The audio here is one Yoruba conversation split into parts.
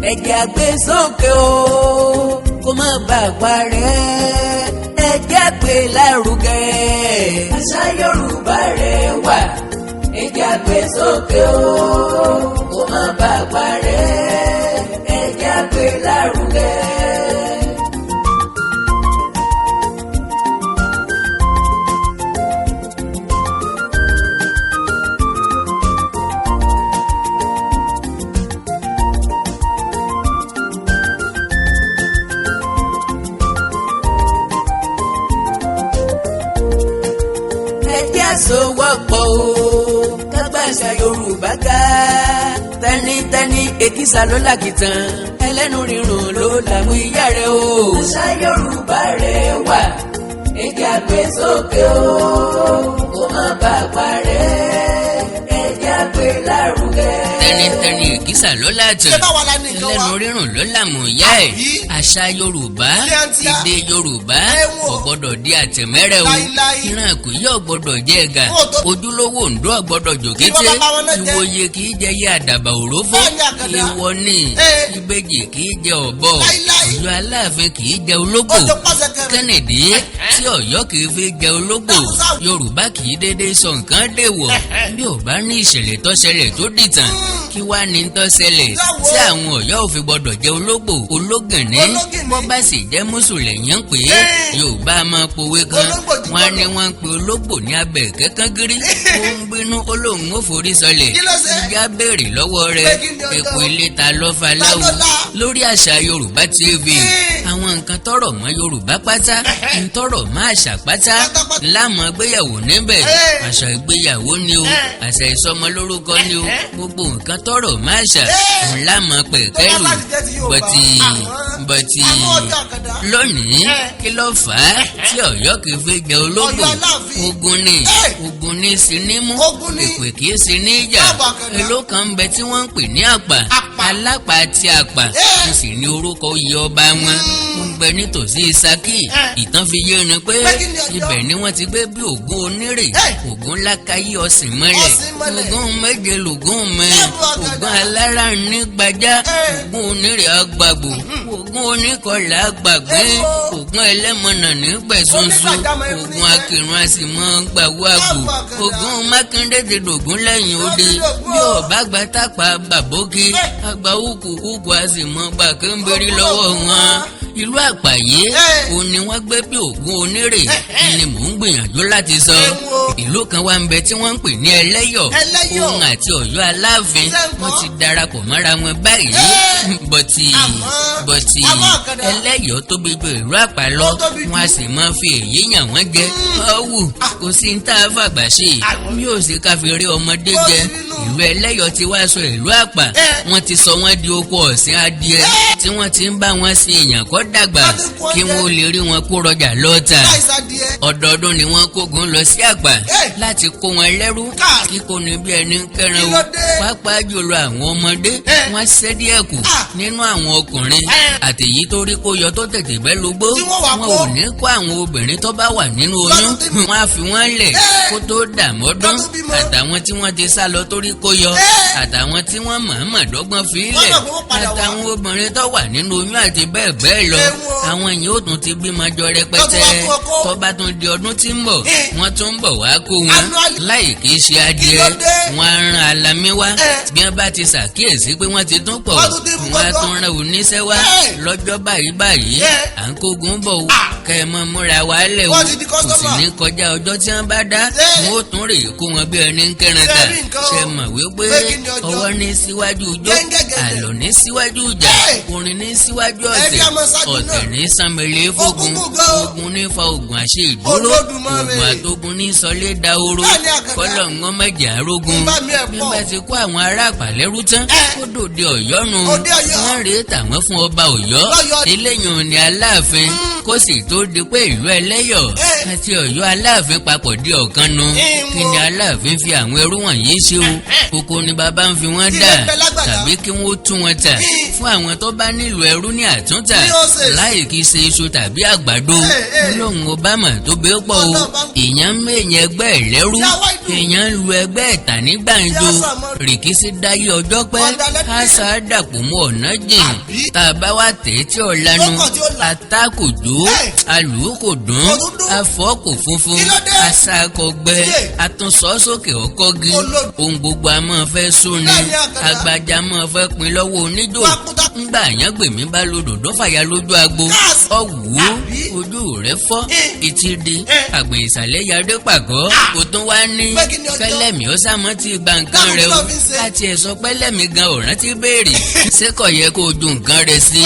ẹ jẹ́ a gbé sókè o kó má bàa parẹ́ ẹ jẹ́ a gbé lárugẹ àṣà Yorùbá rẹwà ẹ jẹ́ a gbé sókè o kó má bàa parẹ́ ẹ jẹ́ a gbé lárugẹ. Sowọ́pọ̀ o kágbàṣà Yorùbá ká tẹnitẹni èkìsà ló làkìtàn ẹlẹ́nu rírun ló làmú ìyá rẹ̀ o. àṣà Yorùbá rẹwà ẹ jẹ́ a gbé sókè o kó má bàa parẹ́ ẹ jẹ́ a gbé lárugẹ. tẹnitẹni èkìsà ló làtàn ẹlẹ́nu rírun ló làmú ìyá ẹ̀. àṣà Yorùbá èdè Yorùbá kò gbọdọ̀ di àtẹ̀mẹ́rẹ̀ o. Ìran Ìkòyí ò gbọdọ̀ jẹ́ ẹ̀gà. Ojúlówó Ondo ò gbọdọ̀ jòkété. Ìwòyè kì í jẹ yé Àdàbà òrófó. Èèwọ ni ìbejì kì í jẹ ọ̀bọ. Ọ̀yọ́ Aláàfin kì í jẹ Ológbò. Kẹ́nìdí tí Ọ̀yọ́ kì í fi jẹ Ológbò. Yorùbá kì í dédé sọ nǹkan dèwọ̀. Bí ò bá ní ìṣẹ̀lẹ̀ tó ṣẹlẹ̀ tó dìtàn kí wá ní tó ṣẹlẹ̀ tí àwọn Ọ̀yọ́ ò fi gbọdọ̀ jẹ Ológbò. Ológìnní bọ́ bá sì jẹ́ mùsùlùmí ń pè é. Yorùbá máa pòwe kan wọ́n ní wọ́n ń pe Ológbò ní abẹ́ kẹ́kán gírí. Ó ń bínú Olóhùn ó forí sọlẹ̀. Ìyá béèrè lọ́wọ́ rẹ̀ èpò ilé ta lọ́fà láwù. Lórí Àṣà Yorùbá TV àwọn nǹkan tọ́rọ̀ mọ́ Yorùbá pátá ń tọ́rọ̀ mọ́ àṣà pátá láàmú gbéyàwó níbẹ̀. Àṣà ìgbéyàwó ni o àṣà ìsọmọlórúkọ ni o gbogbo nǹkan tọ́rọ̀ mọ́ àṣà ń láàmú pẹ̀kẹ́rù bọ̀tì lónìí kí ló fà á tí Ọ̀yọ́ kì í fi jẹ Ológbò. Ogun ní sinimú ìpè kì í sin níjà. Èló kan ń bẹ tí wọ́n ń pè ní àpà alápà àti àpà mo sì ní orúkọ oyè ọba wọn ó ń bẹ nítòsí Ṣakí. Ìtàn fi yé ni pé ibẹ̀ ni wọ́n ti gbé bí Ògún onírè Ògún lákàyè ọ̀sìn mọ́lẹ̀ Ògún méje lògún mẹ́ Ògún alára ní gbajá Ògún onírè àgbàgbò Ògún oníkọlà àgbàgbé Ògún ẹlẹ́mọ̀nà ní pẹ̀sọ́nsọ́ Ògún akírun àsìmọ́ gbàwó àgbò Ògún Mákindé ti dògún lẹ́yìn òde bí ọ̀bá gba tápà bàbókè àgbà òkú àsìmọ́ gbà kéńbérí lọ́wọ́ wọn. Ìlú Àpàyé òun ni wọ́n gbé bí Ògún onírè ni mò ń gbìyànjú láti sọ. Ìlú kan wà ń bẹ tí wọ́n ń pè ní Ẹlẹ́yọ̀ òun àti Ọ̀yọ́ Aláàfin wọ́n ti darapọ̀ mọ́ra wọn báyìí bọ̀tì Ẹlẹ́yọ̀ tóbi ju ìlú Àpá lọ wọn a sì máa fi èyí yàn wọ́n jẹ. ọ̀wù kò sí ní tá a fàgbà ṣe bí ó sì ká fi rí ọmọdé jẹ. Ìlú Ẹlẹ́yọ̀ ti wá sọ ìlú Àpá wọ́n ti sọ wọ́n di oko ọ̀sìn adìẹ tí wọ́n ti ń bá wọn sin èèyàn kọ́ dàgbà kí wọ́n lè rí wọn kó rọjà lọ́tà. Ọdọọdún ni wọ́n kógun lọ sí Àpá láti kó wọn lẹ́rú kíkó ni bí ẹni kẹran o. Pàápàá jùlọ àwọn ọmọdé wọ́n ṣẹ́ díẹ̀ kù nínú àwọn ọkùnrin àtèyí tó rí kó yọ tó tètè bẹ́ lógbó. Wọn ò ní kó àwọn obìnrin tó bá wà nínú oyún wọ́n á fi wọ́n lẹ̀ kó tó dàmọ́dún àtàwọn tí wọ́n ti sá lọ torí kó yọ àtàwọn tí wọ́n mọ̀ọ́mọ̀ dọ́gbọ́n fi lẹ̀ àtàwọn obìnrin tó wà nínú oyún àti bẹ́ẹ̀ bẹ́ẹ̀ lọ. Àwọn yìí ó tún ti bímọ jọ rẹpẹtẹ tó bá tún di ọdún tí ń bọ̀ wọ́n tún ń bọ̀ wá kó wọn láì kìí ṣe adìẹ wọn á rán alamí wá bí wọ́n bá ti ṣàkíyèsí pé wọ́n ti tún pọ̀ wọ́n á tún rán oníṣẹ́ wá lọ́jọ́ báyìí à ń kógun bọ̀ wò kẹ́ ẹ mọ́ múra wá lẹ̀ wò kò sì ní kọjá ọjọ́ tí wọ́n bá dá wọn ó tún rè kó wọn bí ẹni ń kẹran ta ṣe mọ̀ wípé ọwọ́ ní síwájú ijó àlọ́ ní síwájú ìjà orin ní síwájú ọ̀tẹ̀ ní sàmìlẹ̀ fógun ogun ní fa ogun àṣẹ ìdúró ogun àtogun ní sọlé dahoro kọ́lọ̀ ńgọ́ mẹ́jẹ̀ arógun bí wọ́n bá ti kó àwọn ará àpàlẹ́rú tán kó dòde Ọ̀yọ́ nu wọ́n rèé tàwọn fún ọba Ọ̀yọ́ eléyìí ni Aláàfin kó sì tó tó di pé ìlú ẹlẹ́yọ̀ àti Ọ̀yọ́ Aláàfin papọ̀ di ọ̀kan nu kí ni Aláàfin fi àwọn ẹrú wọ̀nyí ṣe o kókó ni bàbá ń fi wọ́n dà tàbí kí wọ́n tún wọn tà fún àwọn tó bá nílò ẹrú ní àtúntà láì kí ṣe iṣu tàbí àgbàdo lóhùn Obama tó bẹ́ẹ̀ pọ̀ o èèyàn ń mẹ́yìn ẹgbẹ́ ìlẹ́rú èèyàn ń lu ẹgbẹ́ ìtà ní gbàǹjo rìkísí dáyé ọjọ́ pẹ́ àṣà dàpọ̀ mọ́ ọ̀nà jìn tá a bá wá tẹ̀ tí ò lanu ata kò jó alù kò dùn afọ́ kò funfun àṣà kò gbẹ àtúnṣọ́ sókè ọkọ́gi ohun gbogbo a máa fẹ́ sóni agbájá máa fẹ́ pin lọ́wọ́ oníjó ńgbà yẹn gbèmí bá lódòdó fàyà lójú agbo ọ̀wú ojú rẹ̀ fọ́ etí di àgbẹ̀ ìsàlẹ̀ yarí pàgọ́ kò tún wá ní kẹlẹ́mì ó sàmọ́ ti gba nǹkan rẹ o láti ẹ̀ sọ pé lẹ́mì gan òrán ti béèrè ṣé kò yẹ kó o ju nǹkan rẹ sí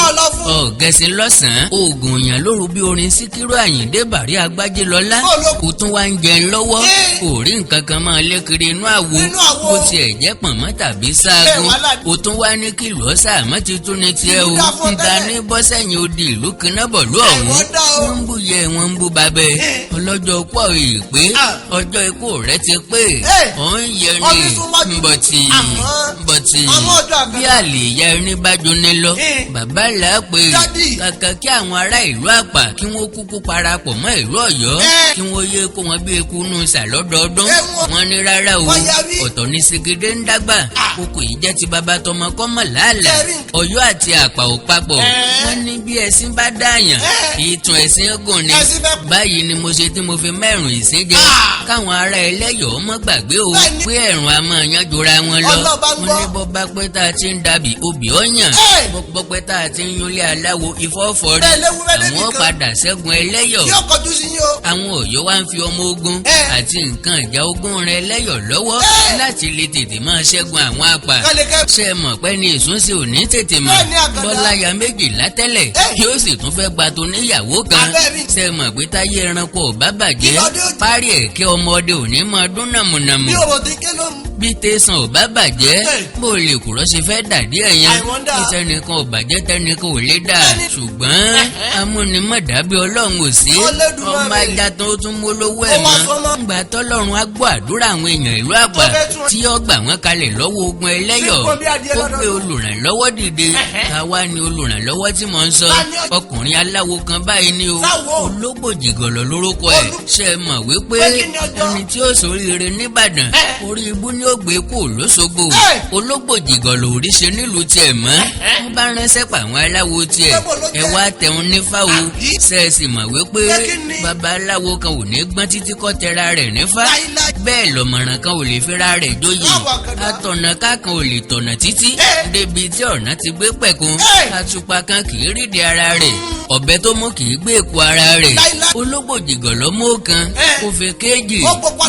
ọ̀gẹ̀sìn lọ́sàn-án oògùn èèyàn lóru bí orin Síkírù Àyìndé Bàrí Agbájé lọ́lá kò tún wá ń jẹun lọ́wọ́ kò rí nǹkan kan máa lé kiri inú àwo bó tiẹ̀ jẹ́ pọ̀nmọ́ tàbí sáàgùn kò tún wá ní kí lọ́ọ́ sàmọ́ ti tún ní tiẹ̀ o níta ní bọ́sẹ̀yìn odi ìlú kinábọ̀lú ọ̀hún wọ́n ń bú yẹ wọ́n ń bú babẹ́ ọlọ́jọ́ pọ̀ yìí pé ọjọ́ ikú rẹ̀ ti pé òun yẹ ní bọ̀tì bí àlè ìyá ẹni bá jóná lọ bàbá là á pé kàkà kí àwọn ará ìlú Àpà kí wọ́n kúkú parapọ̀ mọ́ ìlú Ọ̀yọ́ kí wọ́n yé kó wọn bí eku nù sà lọ́dọọdún wọ́n ní rárá o ọ̀tọ̀ ní Ṣègede ń dàgbà kókò yìí jẹ́ ti bàbá tọmọ kọ́ mọ̀ láàlà Ọ̀yọ́ àti Àpà ò papọ̀ wọ́n ní bí ẹṣin bá dáàyàn ìtàn ẹ̀sìn gùn ni báyìí ni mo ṣe tí mo fi mẹ́rùn ìsín jẹ káwọn ará Ẹlẹ́yọ̀ mọ́ gbàgbé o pé ẹ̀rùn a máa yan jura wọn lọ wọ́n ní bọ́ bá pẹ́ tá a ti ń dàbí obì ọ̀yàn bọ́ pẹ́ tá a ti ń yúnlé aláwo ìfọ́fọ́ rí àwọn padà ṣẹ́gun Ẹlẹ́yọ̀ àwọn Ọ̀yọ́ wá ń fi ọmọ ogun àti nǹkan ìjà ogun rẹ̀ Ẹlẹ́yọ̀ lọ́wọ́ láti lè tètè máa ṣẹ́gun àwọn Àpà ṣe mọ̀ pé ní ìsúnṣe ò ní tètè mọ̀ bọ́láya méjìlá tẹ́lẹ̀ yóò sì tún fẹ́ gba tó níyàwó kan ṣe mọ̀ pé táyé ẹranko ò bá bàjẹ́ párí ẹ̀kẹ́ ọmọdé ò ní máa dún nàmùnàmù bí tẹ̀sán ò bá bàjẹ́ bó lè kúrọ́ ṣe fẹ́ dàdí ẹ̀yẹn bí tẹnìkan ò bàjẹ́ tẹnìkan ò lè dà ṣùgbọ́n amúnimọ̀dábí Ọlọ́run ò sí ọmọ ajá tó tún mú lówó ẹ̀ mọ́ ńgbà tọ́lọ́run á gbọ́ àdúrà àwọn èèyàn ìlú Àpà tí ó gbà wọ́n kalẹ̀ lọ́wọ́ ogun Ẹlẹ́yọ̀ ó gbé olùrànlọ́wọ́ dìde káwá ni olùrànlọ́wọ́ tí mò ń sọ ọkùnrin aláwo kan báyìí ni o Ológbòjìgọ lórúkọ ẹ̀ ṣe mọ̀ wípé ẹni tí ó ṣoríire n'Íbàdàn orí ibú ni ó gbé kú l'Óṣogbo Ológbòjìgọ lórí ṣe nílùú tiẹ̀ mọ́ wọ́n bá ránṣẹ́ pa àwọn aláwo tiẹ̀ ẹ wá tẹun nífà o ṣe é sì mọ̀ wípé bàbá aláwo kan ò ní gbọ́n títí kọ́ tẹra rẹ̀ nífà bẹ́ẹ̀ lọ́mọ̀ràn kan ò lè fira rẹ̀ jóyè atọ̀nà kákan ò lè tọ̀nà títí débi tí ọ̀nà ti gbé pẹ̀kun àtùpà kan kì í rídìí ara rẹ̀ ọ̀bẹ tó mú kì í gbé èkó ara rẹ̀ Ológbòjìgọ lọ́mọ kan kó fi kéèjì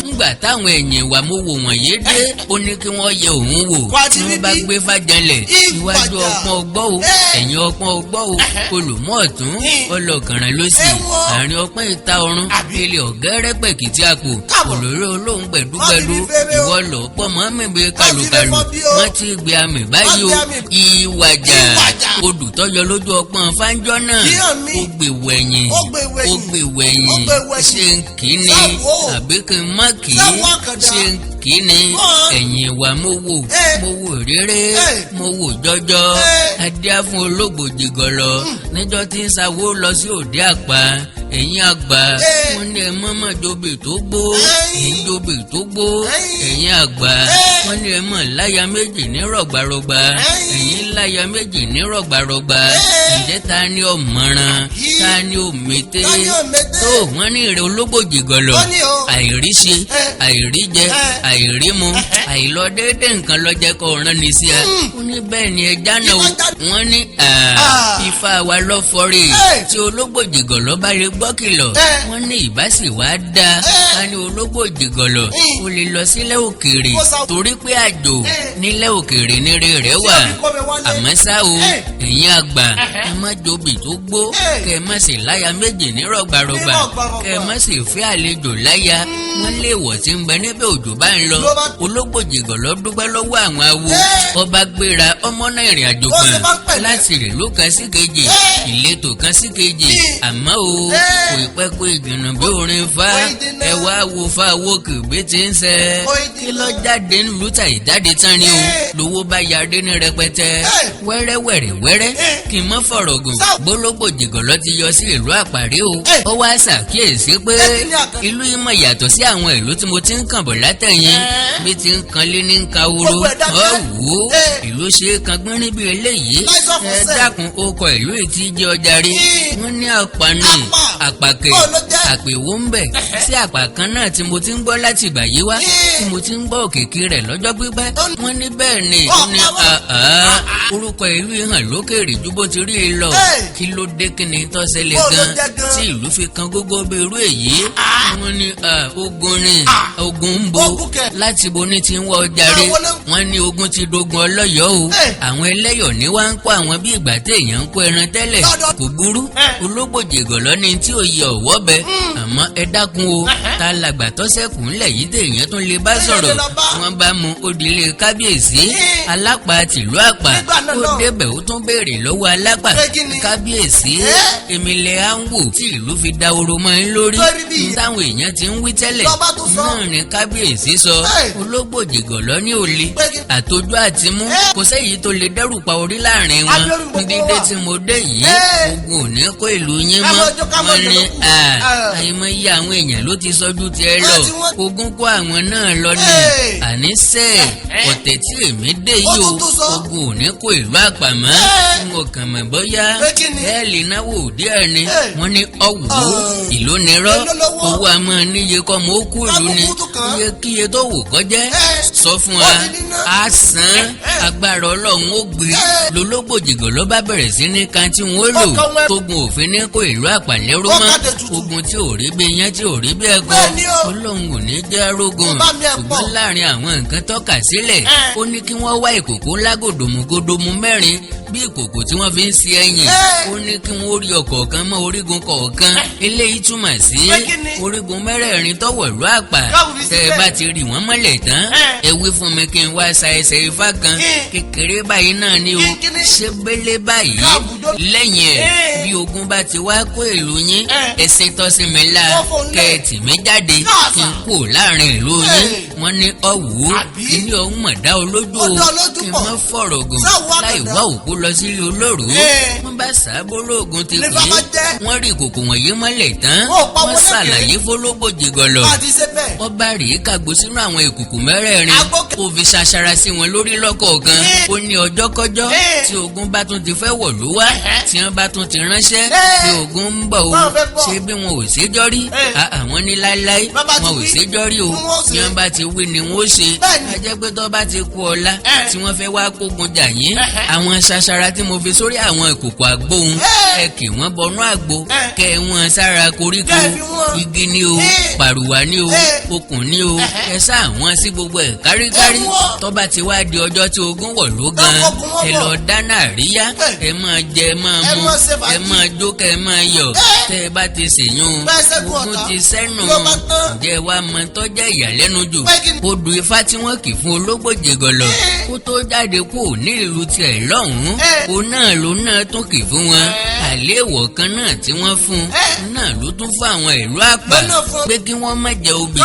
ńgbà táwọn ẹ̀yìn ìwà mo wò wọ̀nyí dé ó ní kí wọ́n yẹ òun wò wọ́n bá gbé fàjànlẹ̀ iwájú ọpọ́n ọgbọ́ o ẹ̀yìn ọpọ́n ọgbọ́ o olùmọ̀ ọ̀tún ọlọ́kànràn lósì àárín ọpọ́n ìta ọrùn ilé ọ̀gẹ́rẹ́ pẹ̀kìtì àpò òróró olóhùn gbẹ̀dúgbẹ̀dú ìwọ lọ pọ̀ mọ́ mẹ́bẹ kàlùkàlù wọ́n ti gbé àmì báyìí o ìwàjà odù tọ́jọ́ lójú ọpọ́n fáńjọ́ náà ó gbè wẹ̀yìn ṣe ń kí ni àbí kí n má kí ṣe ń kí ni ẹ̀yìn ìwà mo wò rere mo wò jọjọ adíá fún Ológbòjìgọ lọ níjọ́ tí ń sáwó lọ sí òde Àpà ẹ̀yin àgbà wọ́n ní ẹ mọ́mọ́ jobi tó gbó ẹ̀yin jobi tó gbó ẹ̀yin àgbà wọ́n ní ẹ mọ̀ láya méjì ní rọ̀gbàrọ̀gbà ẹ̀yin láya méjì ní rọ̀gbàrọ̀gbà ǹjẹ́ ta ni ó mọ̀ràn ta ni ó mètè tó wọ́n ní ìrẹ̀ Ológbòjìgọ lọ àìríṣe àìríjẹ àìrímu àìlọdéédé nǹkan lọ́jẹ́ kó rán ni sí ẹ ó ní bẹ́ẹ̀ ni ẹ jáná o wọ́n ní ifá wa lọ́fọ́rẹ́ tí Ológbòjìgọ lọ bá lè gbọ́ kìlọ̀ wọ́n ní ìbásí wa dá ká ní Ológbòjìgọ lọ ó lè lọ sílẹ̀ òkèèrè torí pé àjò nílẹ̀ òkèèrè nírè rẹ̀ wà àmọ́ ṣá o ẹ̀yin àgbà ẹ má jobi tó gbó kẹ ẹ má sì láya méjì ní rọ̀gbàrọ̀gbà kẹ ẹ má sì fẹ́ àlejò láya wọ́n lè wọ̀ tí ń bẹ níbẹ̀ òjò bá ń lọ Ológbòjìgọ lọ dúpẹ́ lọ́wọ́ àwọn awo ọba gbéra ọmọ náà ìrìn àjò kan láti rè ló kan sí kejì kejì ìletò kan sí kejì àmọ́ o kò pẹ́ kó ìdènà bí orin fa ẹ wá wo fa owó kìgbé tí ń sẹ́ kí lọ jáde ń lùtà ìjáde tán ni o lówó bá yarí ní rẹpẹtẹ wẹ́rẹ́ kí n mọ́ fọ̀rọ̀ gùn gbólógbòjìgọ̀ lọ ti yọ sí ìlú àpàrí o ó wá ṣàkíyèsí pé ìlú yìí mọ̀ yàtọ̀ sí àwọn ìlú tí mo ti ń kàn bọ̀ látẹ̀yìn bí ti ń kan lé ní ka wúro ọ wò ó ìlú ṣe é kan gbọ́n níbi eléyìí ẹ dákun ó kọ ìlú ètí jẹ́ ọjà rí wọ́n ní àpàní àpàkẹ́ àpèwò ń bẹ̀ sí àpà kan náà tí mo ti ń gbọ́ láti ìgbà yìí wá tí mo ti ń gbọ́ òkìkí rẹ̀ lọ́jọ́ pípẹ́ wọ́n ní bẹ́ẹ̀ ni ní orúkọ ìlú hàn lókèrè ju bó ti rí i lọ kí ló dé kí ni tó ṣẹlẹ̀ gan tí ìlú fi kan gógó bí irú èyí wọ́n ní ogun ni ogun ń bo láti bo ní ti ń wọ ọjà rí wọ́n ní ogun ti dogun ọlọ́yọ̀ọ́ o àwọn ẹlẹ́yọ̀ ní wá ń kó àwọn bí ìgbà téèyàn ń kó ẹran tẹ́lẹ̀ kò burú Ológbòjìgọ̀ lọ́ni tí ò yẹ ọ̀wọ́ bẹ àmọ́ ẹ dákun o ta làgbà tó ṣẹ́kù ńlẹ̀ yìí téèyàn tún lè bá sọ̀rọ̀ wọ́n bá mú odìlé kábíyèsí alápá tìlú àpà ó débẹ̀ ó tún béèrè lọ́wọ́ alápà kábíyèsí èmi lẹ á ń wò tí ìlú fi da oró mọ́ ẹ lórí táwọn èèyàn ti ń wí tẹ́lẹ̀ náà ni kábíyèsí sọ Ológbòjìgọ̀ lọ ní òle àtọjú àti mú kò sẹ́yìí tó lè dẹ́rù pa orí láàrin wọn dídé tí mo dé yìí ogun ò ní kó ìlú yín mọ́ wọn ní àìmọye àwọn èèyàn ló ti sọjú tiẹ̀ lọ ogun kó àwọn náà lọ ní àníṣe ọ̀tẹ̀ tí èmi dé yìí o ogun ò ní kó ìlú àpà mọ́ n ò kàn mọ̀ bóyá ẹ lè náwó òde ẹ̀ ni wọ́n ní ọ̀wọ́ ìlú nírọ́ owó àmọ́ níye kọ́ mọ́ ó kú ìlú ni iyekíye tó wò kọjẹ́ sọ fún wa á san agbára ọlọ́run ó gbé lọ́lọ́gbòjìgọ̀ ló bá bẹ̀rẹ̀ sí ní kan tí wọ́n lò tógun òfin ní kó ìlú àpàlẹ́rú mọ́ ogun tí ò rí bí iyán tí ò rí bí ẹ̀kọ́ ọlọ́run ò ní jẹ́ arógun ṣùgbọ́n láàrin àwọn nǹkan tọ́ka sílẹ̀ ó ní kí wọ́n wá ìkòkò ńlá gòdòmù mẹ́rin bí ìkòkò tí wọ́n fi ń ṣe ẹyìn ó ní kí wọ́n rí ọ̀kọ̀ọ̀kan mọ́ orígun kọ̀ọ̀kan eléyìí túmọ̀ sí orígun mẹ́rẹ̀ẹ̀rin tọ́wọ̀ ìlú àpà tẹ́ ẹ bá ti rí wọ́n mọ́lẹ̀ tán ẹ wí fún mi kí n wá sa ẹsẹ̀ ifá kan kékeré báyìí náà ni o ṣé gbélé báyìí lẹ́yìn ẹ̀ bí ogun bá ti wá kó ìlú yín ẹ̀sìn tọ́sí mi la kẹ́ẹ̀tì mi jáde kí n kó láàrin ìlú yín wọ́n ní ọ̀wọ́ ilé ọ̀hún mọ̀dá olójú o kí n má fọ̀rọ̀ gùn láì wá òkú lọ sílé olóró wọ́n bá sábó lóògùn ti pè é wọ́n rí ìkòkò wọ̀nyí mọ́lẹ̀ tán wọ́n ṣàlàyé f'Ológbòjìgọ̀ lọ wọ́n bá rí kàgbó sínú àwọn ìkòkò mẹ́rẹ̀ẹ̀rin ó fi ṣaṣara sí wọn lórí lọ́kọ̀ọ̀kan ó ní ọjọ́kọ́jọ́ tí ogun bá tún ti fẹ́ wọ̀lú wá tí wọ́n bá tún ti ránṣẹ́ pé ogun ń bọ̀ o ṣé bí wọn ò ṣèjọ́ rí àwọn ní láéláé wọn ò ṣèjọ́ rí o tí wọ́n bá ti wí ni wọ́n ó ṣe ajẹ́ pé tó bá ti kú ọlá tí wọ́n fẹ́ wá kógun jà yín àwọn ṣaṣara tí mo fi sórí àwọn ìkòkò àgbóhun ẹ kì wọ́n bọnú àgbo kẹ wọ́n sára koríko igi ni o pàrùwà ni o okùn ni o ẹ sá àwọn sí gbogbo ẹ̀ káríkárí tó bá ti wá di ọjọ́ tí ogun wọ̀ ló gan ẹ lọ dáná àríyá ẹ máa jẹ ẹ máa mu ẹ máa jó kẹ ẹ máa yọ̀ tẹ ẹ bá ti ṣèyún ogun ti sẹ́nu ǹjẹ́ wàá mọ tọ́jà ìyàlẹ́nu jù odò ifá tí wọ́n kì fún Ológbòjìgọ̀ lọ kó tó jáde kú ní ìlú tiẹ̀ lọ́hùn-ún òun náà ló náà tún kì fún wọn àléèwọ̀ kan náà tí wọ́n fún náà ló tún fún àwọn ìlú àpà pé kí wọ́n má jẹ obì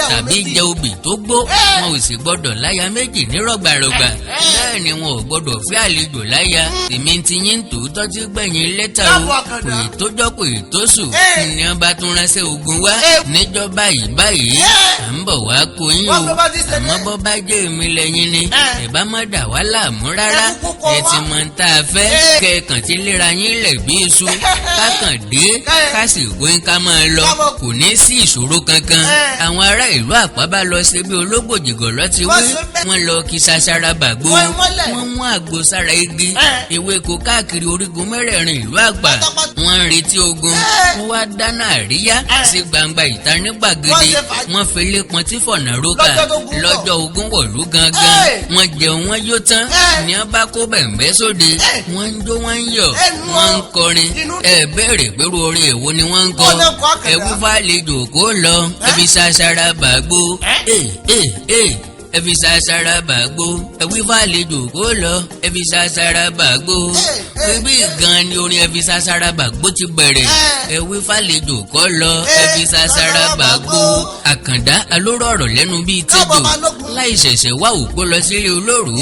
tàbí jẹ obì tó gbó wọn ò sì gbọ́dọ̀ láya méjì ní rọ̀gbàrọ̀gbà bẹ́ẹ̀ ni wọn ò gbọ́dọ̀ fi àlejò láya tèmi ti yín tòótọ́ tí gbẹ̀yìn lẹ́tà o kò ì tójọ́ kò ì tó sùn ní wọn bá tún ránṣẹ́ ogun wá níjọ́ báyìí à ń bọ̀ wá kó yín o àmọ́ bọ́ bá jẹ́ èmi lẹ́yìn ni ẹ̀ bá má dà wá láàmú rárá ẹ ti mọ ń tá a fẹ́ kẹ̀kàn tí léra yín lẹ̀ bí iṣu kákàn dé ká sì gbóyún ká máa lọ kò ní sí ìṣòro kankan àwọn ará ìlú àpá bá lọ ṣe bí Ológbòjìgọ̀ lọ ti wí wọ́n lọ kí ṣaṣara bàgbó wọ́n mú àgbo sára igi ewéko káàkiri orígun mẹ́rẹ̀ẹ̀rin ìlú àpá wọ́n ń retí ogun wọ́n wá dáná àríyá sí gbangba ìta ní gbàgede wọ́n fele pọn tí fọ̀nà rókà lọ́jọ́ ogun wọ̀lú gangan wọ́n jẹun wọ́n yó tán ní wọ́n bá kó bẹ̀m̀bẹ́ sóde wọ́n ń jó wọ́n ń yọ̀ wọ́n ń kọrin ẹ béèrè pẹ̀lú orin èwo ni wọ́n ń kọ ẹ wú fàlejò kó lọ ẹbí ṣaṣara bàgbó ẹ fi ṣàṣàrà bàgbó ẹ wí fàlejò kó lọ ẹ fi ṣàṣàrà bàgbó bíbí gan ni orin ẹ fi ṣàṣàrà bàgbó ti bẹ̀rẹ̀ ẹ wí fàlejò kó lọ ẹ fi ṣàṣàrà bàgbó. Àkàndá alóró ọ̀rọ̀ lẹ́nu bíi tẹ́jọ́ láì ṣẹ̀ṣẹ̀ wá òpó lọ sílé olóró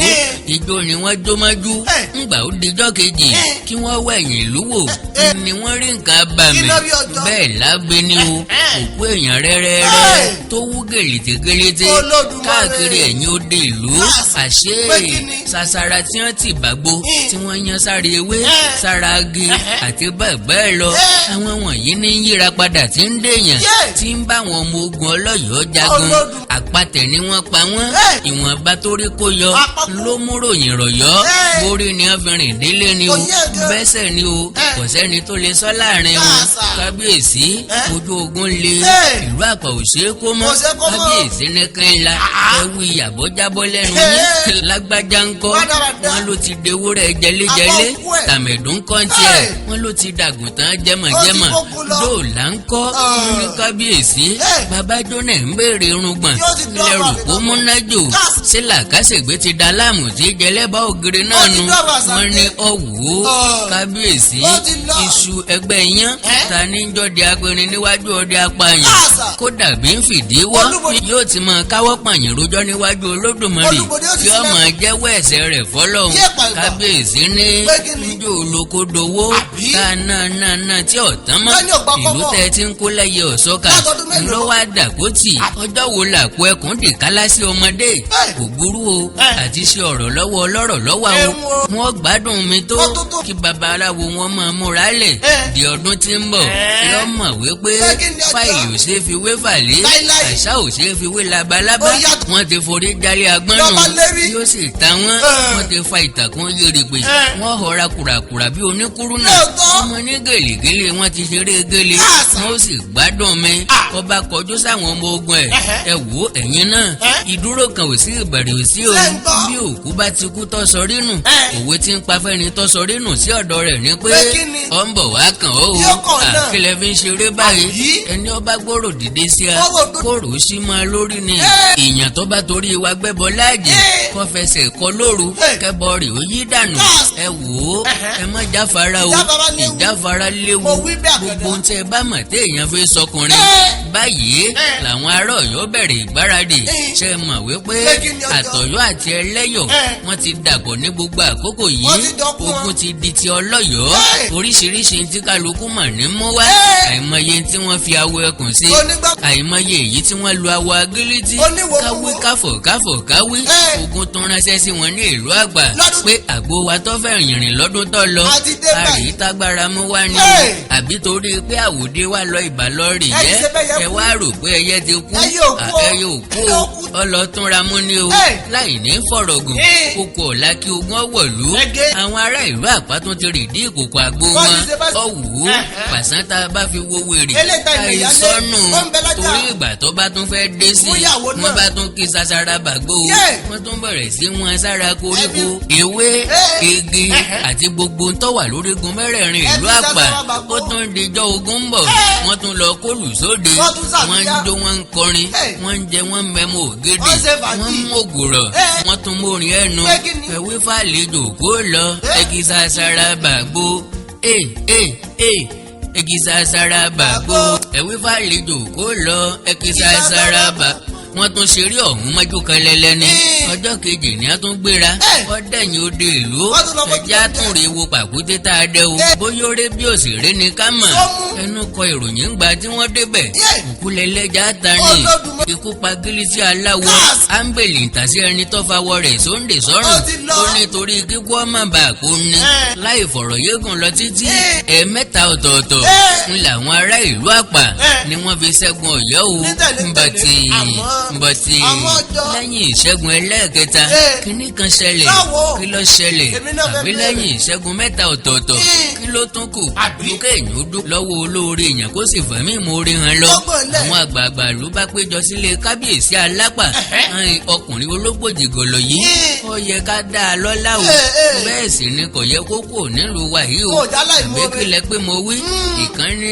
ijó ni wọ́n jó mọ́jú ńgbà ó dijọ́ kejì kí wọ́n wẹ̀yìn ìlú wò ni wọ́n rí nǹkan abàmì bẹ́ẹ̀ lágbé ni o òkú èèyàn rẹ́rẹ́rẹ́ tó wú gèlètégélété káàkiri ẹ̀yìn òde ìlú àṣé ṣàṣàrà tí wọ́n ti bàgbó tí wọ́n yan sára ewé sára agi àti bẹ́ẹ̀ bẹ́ẹ̀ lọ àwọn wọ̀nyí ní yíra padà tí ń dèèyàn tí ń bá àwọn ọmọ ogun ọlọ́yọ̀ọ́ jagun àpatẹ̀ ni wọ́n pa wọ́n ìwọ̀nba tó rí kó yọ ló mú ròyìn rọ̀yọ́ borí ni wọ́n fi rìn délé ni o bẹ́sẹ̀ ni o kò sẹ́ni tó lè sọ láàrin wọn kábíyèsí ojú ogun le ìlú àpà ò ṣeé kó mọ́ kábíyèsí ní kẹ́ńlá ẹ̀wù ìyàbọ̀ jábọ́ lẹ́nu yín lágbájá ńkọ́ wọn ló ti dewúrẹ́ jẹlẹ́jẹlẹ́ tàmẹ̀dún kọ́ńtì ẹ̀ wọn ló ti dàgùntàn jẹ́mọ̀jẹ́mọ̀ dóòlà ńkọ́ wọn ní kábíyèsí babájọ́ náà ń béèrè irùngbọ̀n ilẹ̀ rò kó múnájò ṣé làkàṣègbè ti da láàmú tí jẹlẹ́bà ògiri náà nu wọn ní ọ̀wọ́ kábíyèsí iṣu ẹgbẹ́ yán ta ní jọ́de apẹ̀rin níwájú ọdẹ apààyàn kó dàbí ń fìdí wọ́ yóò ti máa káwọ́ pààyàn rojọ́ níwájú Olódùmarè tí ó máa jẹ́wọ́ ẹ̀ṣẹ̀ rẹ̀ fọ́lọ́hun kábíyèsí ní njó olókodowó tá náà tí ọ̀tán mọ́ ìlú tẹ́ ti ń kó lẹ́yẹ ọ̀ṣọ́ka ńlọ́wọ́ àdàkótì ọjọ́ wo làpò ẹkùn dì kálá sí ọmọdé kò burú o àti ṣe ọ̀rọ̀ lọ́wọ́ ọlọ́rọ̀ lọ́wọ́ o wọ́n gbádùn mi tó kí babaláwo wọn máa múra lẹ̀ di ọdún tí ń bọ̀ yọ mọ̀ wípé fáìlì ò ṣeé fi wé fàlẹ́ àṣà ò ṣeé fi wé labalábá wọ́n ti forí jálé agbọ́nù yóò sì ta wọ́n ti fa ìtàkùn yèrèpè wọ́n họra kùràkùrà bí oníkúrú náà ọmọ ní gèlègèlè wọ́n ti ṣeré gèlè wọ́n ó sì gbádùn mi ọba kọjú sáwọn ọmọ ogun ẹ wò ẹ̀yin náà ìdúró kan ò sí ìbẹ̀rẹ̀ ò sí o bí òkú bá ti kú tó sọrí nù òwe tí ń pa fẹ́ni tó sọrí nù sí ọ̀dọ̀ rẹ̀ ni pé ọ ń bọ̀ wá kàn ó àkìlẹ̀ fi ń ṣeré báyìí ẹni ọba gbòòrò dìde sí a kóró sí máa lórí ni èèyàn tó bá torí wa gbẹ́bọ láàjì kó fẹsẹ̀ kọ lóru kẹbọ rẹ̀ ó yí dànù ẹ wò ó ẹ má jáfara o ìjáfara léwu gbogbo ohun tí ẹ bá mọ̀ tí èèyàn fi sọkùnrin báyìí làwọn ará Ọ̀yọ́ bẹ̀rẹ̀ ìgbáradì ṣe mọ̀ wípé àtọ̀yọ́ àti ẹlẹ́yọ̀ wọ́n ti dàpọ̀ ní gbogbo àkókò yìí ogun ti di ti ọlọ́yọ̀ọ́ oríṣiríṣi tí kálukú mọ̀ ní mú wá àìmọye tí wọ́n fi awọ ẹkùn sí àìmọye èyí tí wọ́n lu awọ agilítí káwí káfọ̀ káwí ogun tó ránṣẹ́ sí wọn ní ìlú àgbà pé àgbo wa tó fẹ́ rìnrìn lọ́dún tó lọ àrí tágbára mú wá ní o àbí torí pé àwòdé wa lọ ìbálọ́rì yẹ ẹ wá rò pé ẹyẹ ti kú ẹyẹ ò kú o ọlọ́túnra mú ni o láì ní fọ̀rọ̀gùn kókó ọ̀la kí ogun ọ̀wọ̀lú àwọn ará ìlú àpátún ti rìdí ìkòkò àgbo wọn ọ̀wù pàṣán tá a bá fi wo wèrè àìsọ́nù torí ìgbà tó bá tún fẹ́ dé sí wọ́n bá tún kí ṣàṣàrà bàgbó wọ́n tún bẹ̀rẹ̀ sí wọn sára koríko ewé igi àti gbogbo tó wà lórígun mẹ́rẹ̀ẹ̀rin ìlú àpà ó tún dijọ́ ogun ń bọ̀ wọ́n tún lọ kólù sóde wọ́n ń jó wọ́n ń kọrin wọ́n ń jẹ wọ́n ń mẹ́mú ògèdè wọ́n mú ògùrọ̀ wọ́n tún mórin ẹnu ẹ̀wé fàlejò kó lọ ẹ̀kí ṣàṣàrà bàgbó ẹ̀kí ṣàṣàrà bàgbó ẹ̀wé fàlejò kó lọ ẹ̀kí ṣàṣàrà bàgbó wọ́n tún ṣeré ọ̀hún mọ́jú kan lẹ́lẹ́ni ọjọ́ kejì ni a tún gbéra ọ̀dẹ̀yìn òde ìlú ẹjẹ́ àtúnrè wo pàkúté tá a dẹ́ o bóyá ó ré bí òṣèré ni ká mọ̀ ẹnu kọ ìròyìn ń gba tí wọ́n débẹ̀ òkúlẹ̀lẹ́jà ta ni ikú pa gílísì aláwo áńbẹ̀lì ìtàsí ẹni tó fawọ́ rẹ̀ sóńdè sọ́rùn ó nítorí kíkú ọmọ bàkú ni láì fọ̀rọ̀ yégun lọ títí ẹ̀ẹ̀mẹ́ta ọ̀tọ̀ọ̀tọ̀ ń làwọn ará ìlú àpà ni wọ́n fi ṣẹ́gun Ọ̀yọ́ o bọ̀tì lẹ́yìn ìṣẹ́gun ẹlẹ́ẹ̀kẹta kíní kan ṣẹlẹ̀ kí ló ṣẹlẹ̀ àbí lẹ́yìn ìṣẹ́gun mẹ́ta ọ̀tọ̀ọ̀tọ̀ kí ló tún kù kéèyàn ó dún lọ́wọ́ olóore èèyàn kó sì fẹ̀mí ìmoore hàn lọ àwọn àgbààgbà ló bá péjọ sílé kábíyèsí alápà ọkùnrin Ológbòjìgọ lọ yìí ó yẹ ká dá a lọ́lá o bẹ́ẹ̀ sì ni kò yẹ kó kò nílùú wa yìí o àbí kílẹ̀ pé mo wí ìkànnì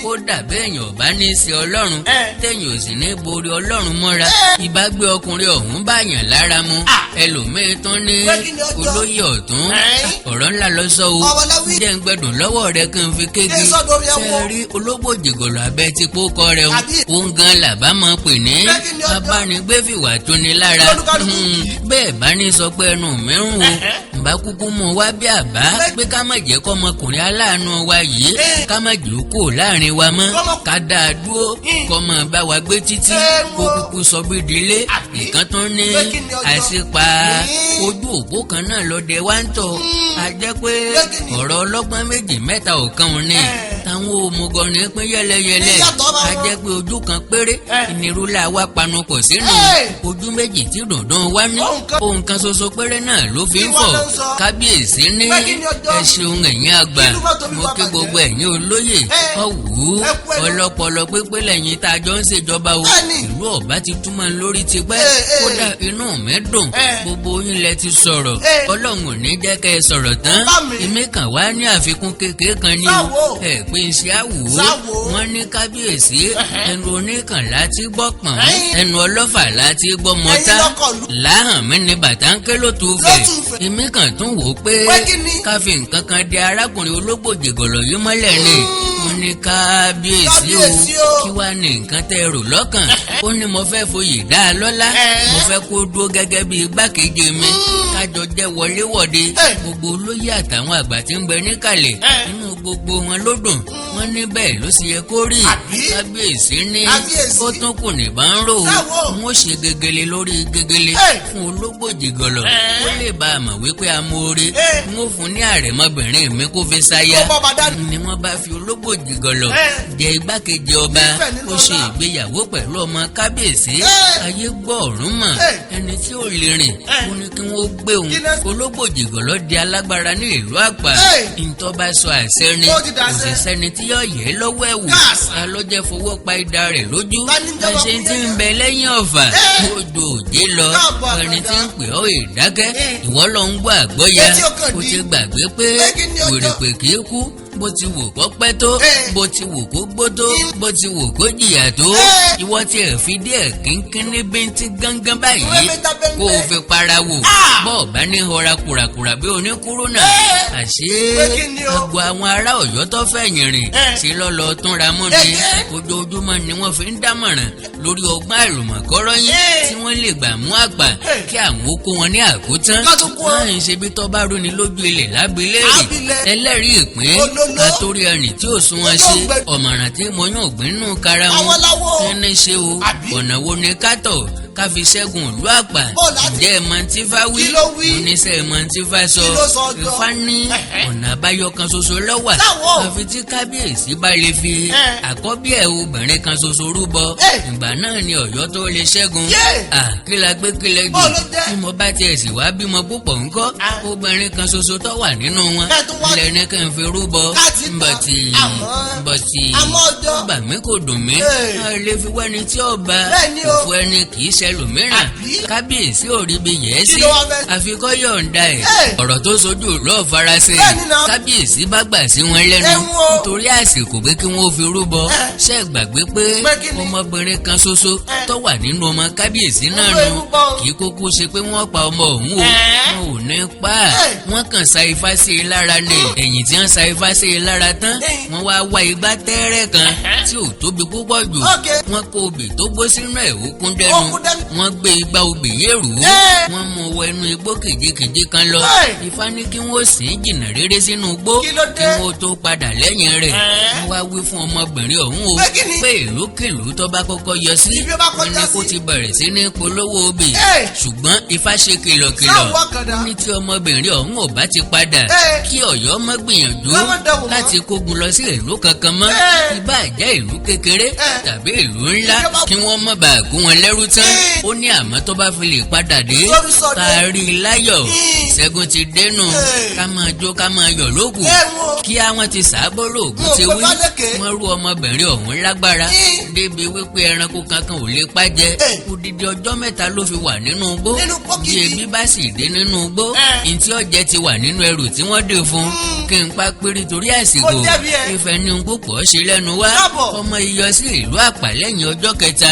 kó dà bẹ́ẹ̀ yàn bá ní í ṣe Ọlọ́run tẹ̀yìn ò sì ní borí Ọlọ́run mọ́ra ìbá gbé ọkùnrin ọ̀hún báyàn lára mu ẹlòmíín tán ní olóyè ọ̀tún ọ̀rọ̀ ńlá lọ sọ o jẹ́ ń gbẹdùn lọ́wọ́ rẹ kí n fi kéde ṣe rí Ológbòjìgọ abẹ́ tí kò kọ́ rẹ òun gan làbá máa pè ní abánigbéfìwà tó ní lára bẹ́ẹ̀ bá ní sọ pé ẹnu mẹ́rùn o bá kúkú mú wá bí àbá pé ká má jẹ́ kọ́mọkùnrin aláàánú wa yìí ká má jù ú kó láàrin wa mọ́ ká dá a dúró kọ́ mọ́ bá wa gbé títí kó kúkú sọ bí ìdílé ìkan tó ní àṣepa ojú òpó kan náà lọ́dẹ wá ń tọ̀ a jẹ́ pé ọ̀rọ̀ ọlọ́gbọ́n méjì mẹ́ta ò kan òun ní táwọn òmùgọ̀ ní pín yẹ́lẹ́yẹ́lẹ́ a jẹ́ pé ojú kan péré ìnirúlá wa panupọ̀ sínú ojú méjì tí dùndún wá ní ohun kan ṣoṣo péré náà ló fi ń fọ̀ kábíyèsí ní ẹ ṣeun ẹ̀yin àgbà mo kí gbogbo ẹ̀yin olóyè ọ̀wù ọlọ́pọlọ pípé lẹ́yìn tá a jọ ń ṣèjọba o ìlú ọ̀bá ti túmọ̀ lórí tipẹ́ kódà inú mi dùn gbogbo yín lẹ ti sọ̀rọ̀ ọlọ́run ò ní jẹ́ kẹ́ ẹ sọ̀rọ̀ tán èmi kàn wá ní àfikún kékeré kan ní o ẹ pé iṣẹ́ àwò wọ́n ní kábíyèsí ẹnu oníkànlá ti gbọ́ pọ̀n ẹnu ọlọ́fà láti gbọ́ mọ́tá láhàn mí ní bàtà ń ké lótú fẹ̀ èmi kàn tún wò ó pé ká fi nǹkan kan di arákùnrin Ológbòjìgọ yìí mọ́lẹ̀ ni mo ní kábíyèsí o kí wá ní nǹkan tẹ́ rò lọ́kàn ó ní mo fẹ́ foyè dá a lọ́lá mo fẹ́ kó dúró gẹ́gẹ́ bí igbákejì mi kájọ jẹ́ wọléwọ̀de gbogbo olóyè àtàwọn àgbà tí ń bẹ níkàlẹ̀ nínú gbogbo wọn ló dùn wọ́n ní bẹ́ẹ̀ ló sì yẹ kó rí kábíyèsí ní ó tún kù nìbọn ń rò wọ́n ṣe gegele lórí gegele fún Ológbòjìgọ ó lè bá a mọ̀ wípé amóore wọ́n fún ní àrẹ̀mọbìnrin mi kó fi sáyà ni wọ́n bá fi Ológbòjìgọ jẹ igbákejì ọba ó ṣe ìgbéyàwó pẹ̀lú ọmọ kábíyèsí ayé gbọ́ ọ̀run mọ̀ ẹni tí ó lè rìn ó ní kí wọ́n gbé òun Ológbòjìgọ di alágbára ní ìlú àpà ìtọ́ bá sọ àṣẹ ni òṣìṣẹ́ ni tí yóò yẹ lọ́wọ́ ẹ̀wù ta ló jẹ́ fowó pa idà rẹ̀ lójú ẹṣin tí ń bẹ lẹ́yìn ọ̀fà ojú òde lọ ẹni tí ń pè ọ́ ìdákẹ́ ìwọ lọ ń gbọ́ àgbọ́ya ó ti gbàgbé pé wèrèpè kì í kú bó ti wò kó pẹ́ tó bó ti wò kó gbó tó bó ti wò kó jìyà tó ìwọ tí ẹ̀ fi díẹ̀ kínkín ní bíntín gángan báyìí kó o fi para wò bọ́ọ̀ bá ní họra kùràkùrà bí oníkúrú náà àṣé àgọ́ àwọn ará Ọ̀yọ́ tó fẹ̀yìn rìn sí lọ́lọ́ tún ra mú ni ojoojúmọ́ ni wọ́n fi ń dámọ̀ràn lórí ọgbọ́n àlùmọ̀kọ́rọ́ yín tí wọ́n lè gbà mú àgbà kí àwọn ó kó wọn ní àkótán wọ́n ń ṣe bí tọ́ bá rú ni lójú ilẹ̀ lábílẹ̀ ẹlẹ́rìí ìpín àtòrí ẹni tí ò sún wọn ṣe ọ̀mọ̀ràn tí mo yàn gbínú kara wọn kí ní ṣe o ọ̀nà wo ni kátọ̀ ká fi ṣẹ́gun ìlú àpà ǹjẹ́ ẹ̀ mọ̀ tí fá wí oníṣẹ́ ẹ̀ mọ̀ tí fá sọ Ifá ní ọ̀nà àbáyọ kan ṣoṣo lọ́wà àfi tí kábíyèsí bá lè fi àkọ́bí ẹ̀ obìnrin kan ṣoṣo rúbọ ìgbà náà ni Ọ̀yọ́ tó lè ṣẹ́gun kíla gbé kílẹ̀ jù bí mo bá tiẹ̀ sì wá bímọ púpọ̀ ńkọ́ obìnrin kan ṣoṣo tó wà nínú wọn ilẹ̀ ní kí n fi rúbọ bọ̀tì ọba mi kò dùn mí lè fi wẹ́ni tí ọba òfu ẹni kì í ṣẹlòmíràn kábíyèsí ò rí bí yẹ́ sí àfikọ́ yọ̀ǹda ẹ̀ ọ̀rọ̀ tó sojú lọ́ọ̀ faransé kábíyèsí bá gbà sí wọn lẹ́nu nítorí àsìkò pé kí wọ́n fi rúbọ ṣe gbàgbé pé ọmọbìnrin kan ṣoṣo tó wà nínú ọmọ kábíyèsí náà nù kì í kúkú ṣe pé wọ́n pa ọmọ òun o wọn ò ní pa á wọ́n kàn sa ifá sí i lára ni ẹ̀yìn tí wọ́n sa ifá sí i lára tán wọ́n wá wá igbá tẹ́rẹ́ kan tí ò tóbi púpọ̀ jù wọ́n kó obì tó gbó sínú ẹ̀ òkun dẹnu wọ́n gbé igbá obì yẹ̀rù wọ́n mú wọ inú igbó kìjikìji kan lọ ifá ní kí wọ́n sìn jìnnà réré sínú igbó kí wọ́n tó padà lẹ́yìn rẹ̀ wọ́n wá wí fún ọmọbìnrin ọ̀hún o pé ìlúkìlú tó bá kọ́kọ́ yọ sí wọ́n ní kó ti bẹ̀rẹ̀ sí ní polówó obì ṣùgbọ́n ifá ṣe kìlọ̀kìlọ̀ ní tí ọmọbìnrin ọ̀hún ò bá ti padà kí Ọ̀yọ́ má gbìyànjú láti kógun lọ sí ìlú kankan mọ́ ìbá jẹ́ ìlú kékeré tàbí ìlú ńlá kí wọ́n má bàa kó wọn lẹ́rú tán ó ní àmọ́ tó bá fi lè padà dé tá a rí i láyọ̀ ìṣẹ́gun ti dénú ká máa jó ká máa yọ̀ lókù kí àwọn ti sàábọ̀rọ̀ ògùn ti wí wọ́n rú ọmọbìnrin ọ̀hún lágbára débi wípé ẹranko kankan ò lè pàjẹ́ odidi ọjọ́ mẹ́ta ló fi wà nínú igbó bí ebi bá sì dé nínú igbó ntí ọ̀jẹ̀ ti wà nínú ẹrù tí wọ́n dè fún kí n pa péré torí àsìkò ìfẹ́ ní púpọ̀ ṣe lẹ́nu wá ọmọ iyọ̀ sí ìlú àpà lẹ́yìn ọjọ́ kẹta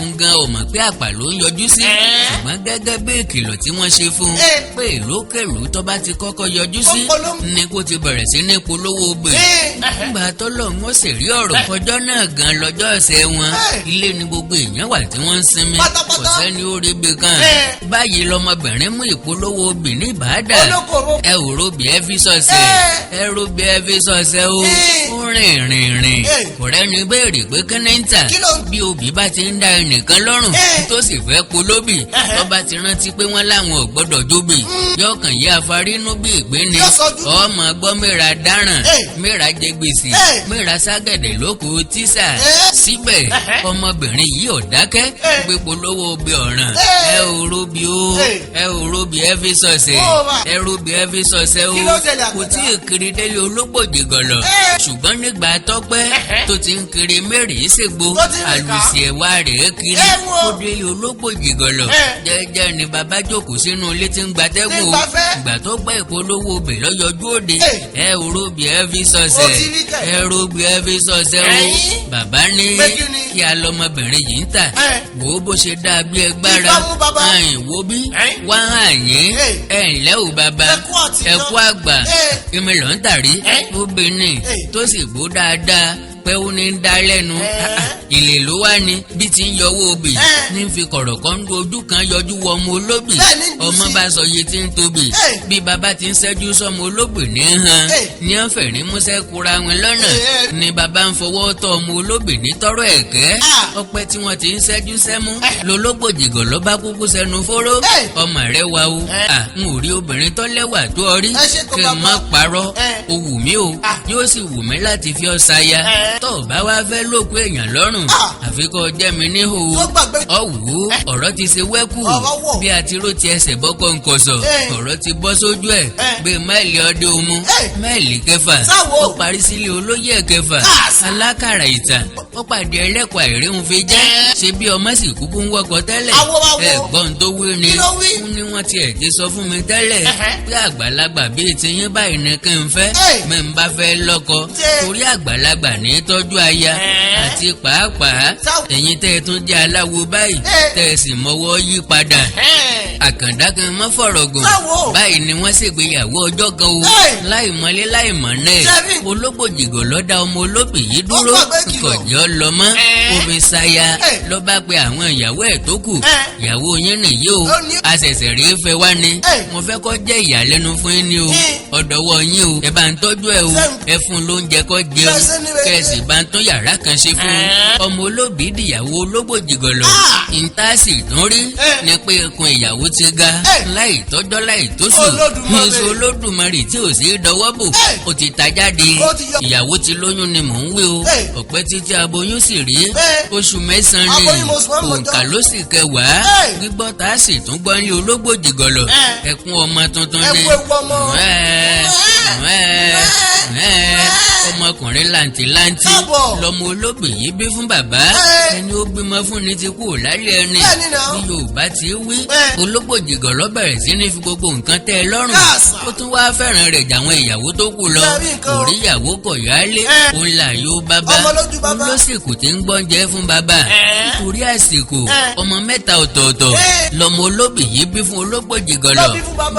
ngan ò mọ̀ pé àpà ló ń yọjú sí ṣùgbọ́n gẹ́gẹ́ bí ìkìlọ̀ tí wọ́n ṣe fún pé ìlókèlú tó bá ti kọ́kọ́ yọjú sí ni kó ti bẹ̀rẹ̀ sí ní polówó obì nígbà tó lọ́ọ̀ wọ́n sì rí ọ̀rọ̀ ọjọ́ náà gan lọ́jọ́ ọ̀sẹ̀ wọn ilé ni gbogbo èèyàn wà tí wọ́n ń sinmi kò sẹ́ni ó rí bí kan báyìí lọmọbìnrin mú ìpolówó obì ní ìbàdà ẹ ò róbì ẹ fi sọ̀sẹ̀ ẹ róbì ẹ fi sọ̀sẹ̀ o ó rìn kò rẹ́ni béèrè pé kí ni ń tà bí obì bá ti ń dá ẹnìkan lọ́rùn tó sì fẹ́ polóbì tó bá ti rántí pé wọ́n láwọn ò gbọ́dọ̀ jóbì yọkàn yí afarínú bí ìgbéni ọmọ gbọ́ mẹ́ra dáràn mẹ́ra jẹ gbèsè mẹ́ra ságẹ̀dẹ̀ lóko tísà síbẹ̀ ọmọbìnrin yìí ò dákẹ́ gbé polówó obì ọ̀ràn ẹ ò róbì o ẹ ò róbì ẹ fi sọ̀sẹ̀ ẹ róbì ẹ fi sọ̀sẹ̀ o kò tí ì kiri délé Ológbòjìgọ lọ ṣùgbọ́n nígbà tọ́pẹ́ tó ti ń kiri mẹ́rin ṣègbó àlùsì ẹ̀wà rẹ̀ kiri ó délé Ológbòjìgọ lọ jẹ́jẹ́ ni bàbá jókòó sínú ilé tí ń gbatẹ́gùn ìgbà tó pẹ́ ìpolówó obì lọ́yọjú òde ẹ ò róbì ẹ fi sọ̀sẹ̀ ẹ róbì ẹ fi sọ̀sẹ̀ o bàbá ní kí alọmọbìnrin yìí ń tà wò ó bó ṣe dáa bí ẹgbára wo bí wá àyín ẹ ǹlẹ́ ò bàbá ẹ kú àgbà èmi ló ń tàrí obìnrin tó sì gbó dáadáa pé ó ní ń dá lẹ́nu ilé ló wá ní bí ti ń yọwọ́ obì ní fi kọ̀rọ̀ kan ojú kan yọjú wọ ọmọ olóbì ọmọ bá sọ iye tí ń tóbi bí bàbá ti ń ṣẹ́jú sọmọ olóbì ní hàn ní ọ̀fẹ́rin músẹ́ kura wọn lọ́nà ni bàbá ń fọwọ́ tọ́ ọmọ olóbì ní tọ́rọ̀ ẹ̀kẹ́ ọpẹ́ tí wọ́n ti ń ṣẹ́jú sẹ́mú lọ́lọ́gbòjìgọ̀ ló bá kúkú sẹ́nu fóró ọmọ rẹ̀ wá o n ò rí obìnrin tó lẹ́wà tó ọ rí kí n má parọ́ o wù mí o yóò sì wù mí láti fi ọ́ ṣaya tó bá wá fẹ́ lókù èèyàn lọ́rùn àfikọ́ jẹ́ mi níhò ọ̀wù ọ̀rọ̀ ti ṣe wẹ́kù bí a ti ró ti ẹsẹ̀ bọ́kọ̀ nkọ̀sọ̀ ọ̀rọ̀ ti bọ́ sójú ẹ̀ gbé máìlì ọdẹ omu máìlì kẹfà ó parí sílé olóyè kẹfà alákàrà ìtàn ó pàdé ẹlẹ́kọ̀ọ́ àìríhun fi jẹ́ ṣe bí ọmọ sì kúkú ń wọkọ̀ tẹ́lẹ̀ ẹ̀gbọ́n tó wí ni wọ́n ti ẹ̀ ti sọ fún mi tẹ́lẹ̀ pé àgbàlagbà bíi tiyín báyìí ni kí n fẹ́ mi ń bá fẹ́ lọ́kọ torí àgbàlagbà ní tọ́jú aya àti pàápàá ẹ̀yin tẹ́ ẹ tún jẹ́ aláwo báyìí tẹ́ ẹ sì mọ́wọ́ yí padà àkàndá kan mọ́ fọ̀rọ̀ gùn báyìí ni wọ́n ṣègbéyàwó ọjọ́ kan o láì mọ́lé láì mọ́ náà Ológbòjìgọ lọ́dá ọmọ olóbì yìí dúró kọ̀jọ́ lọ mọ́ omi ṣaya ló bá pe àwọn ìyàwó ẹ̀ tó kù ìyàwó yín nìyí o a ṣẹ̀ṣẹ̀ rí fẹ́ wá ni mo fẹ́ kó jẹ́ ìyàlẹ́nu fún yín ni o ọ̀dọ̀wọ́ yín o ẹ bá ń tọ́jú ẹ o ẹ fún lóúnjẹ kó jẹun kẹ̀sì bá ń tún yàrá kan ṣe fún ọmọ olóbì dìyàwó Ológbòjìgọ lọ ìtaàsì tún rí ni pé ikùn ìyàwó ti ga láì tọ́jọ́ láì tóṣù níṣẹ́ Olódùmarè tí ò sí dọwọ́ bò ó ti ta jáde ìyàwó ti lóyún ni mò ń wí o ọ̀pẹ́ títí aboyún sì rí oṣù mẹ́sàn-án ni òǹkà ló sì kẹwàá gbígbọ́ tá a sì tún gbọ́ ní Ológbòjìgọ lọ ẹkún ọmọ tuntun ni ọmọkùnrin làǹtìlanti lọmọ olóbì yìí bí fún bàbá ẹni ó bímọ fún ni ti kú lálẹ́ ẹni bí Yorùbá ti wí Ológbòjìgọ ló bẹ̀rẹ̀ sí ní fi gbogbo nǹkan tẹ́ ẹ lọ́rùn ó tún wá fẹ́ràn rẹ̀ jàwọn ìyàwó tó kù lọ kò rí ìyàwó kọ̀ yálé òun là yóò bàbá òun ló sì kù tí ń gbọ́njẹ fún bàbá nítorí àsìkò ọmọ mẹ́ta ọ̀tọ̀ọ̀tọ̀ lọmọ olóbì yìí bí fún Ológbòjìgọ lọ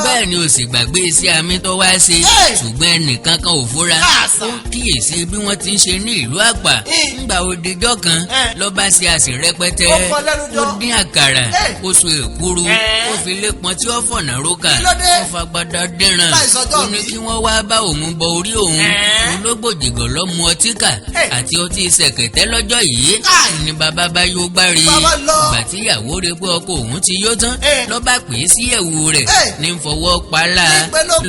bẹ́ẹ̀ ni ó sì gbàgbé iṣẹ́ àmì tó wá ṣe ṣùgbọ́n ẹnìkan kan ò fura ó kíyèsí bí wọ́n ti ń ṣe ní ìlú àpà ńgbà òdìjọ́ kan ló bá ṣe àsè rẹpẹtẹ ó dín àkàrà ó so èkuru ó fi lépọn tí ó fọ̀nà rókà ó fagbada dínran ó ní kí wọ́n wá bá òun bọ orí òun Ológbòjìgọ ló mu ọtí kà àti ọtí ṣẹ̀kẹ̀tẹ̀ lọ́jọ́ yìí ni bàbá bá yóò gbárí ìgbà tí ìyàwó rẹ̀ pé ọkọ òun ti yó tán ló bá pè é sí ẹ̀wù rẹ̀ ní fọwọ́ pálá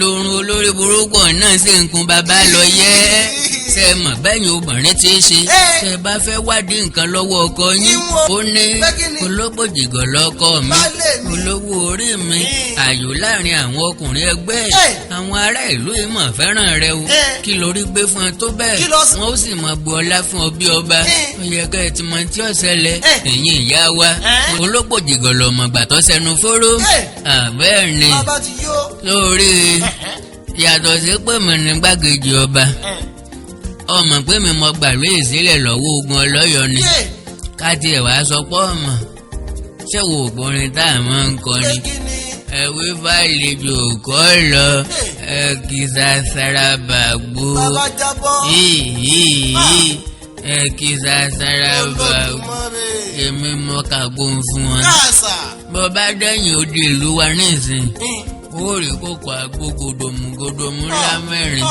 lórun olórí burúkú náà sì ń kun bàbá lọ yẹ́ ṣe mọ̀ bẹ́yìn bọ́kùnrin ti ṣe tẹ́ bá fẹ́ wádìí nǹkan lọ́wọ́ ọkọ yín ó ní Ológbòjìgọ lọ́kọ mi olówó orí mi ààyò láàrin àwọn ọkùnrin ẹgbẹ́ àwọn ará ìlú ìmọ̀ fẹ́ràn rẹ o kí lórí gbé fún ẹ tó bẹ́ẹ̀ wọ́n ó sì mọ bu ọlá fún ọ bí ọba ó yẹ ká ẹ ti mọ tí ó ṣẹlẹ̀ ẹ̀yin ìyá wa Ológbòjìgọ lọ́mọ gbàtọ́ sẹnu fóró bẹ́ẹ̀ ni lórí yàtọ̀ sí pé mi ní gbàgede ọba ọmọ pé mi mọ gbàgbé ìsílẹ̀ lọ́wọ́ ogun ọlọ́yọ̀ ni ká tiẹ̀ wá sọ pé ọmọ ṣé wo ògbórin tá a máa ń kọrin ẹ̀wé fàlejò kọ́ lọ ẹ̀kísà sárabàgbó ẹ̀kísà sárabàgbó èmi mọ kàgbó fún wọn bọ́ bá dẹ́yìn odi ìlú wa nísìn ó rí kókò àgbo gòdòmù ńlá mẹ́rin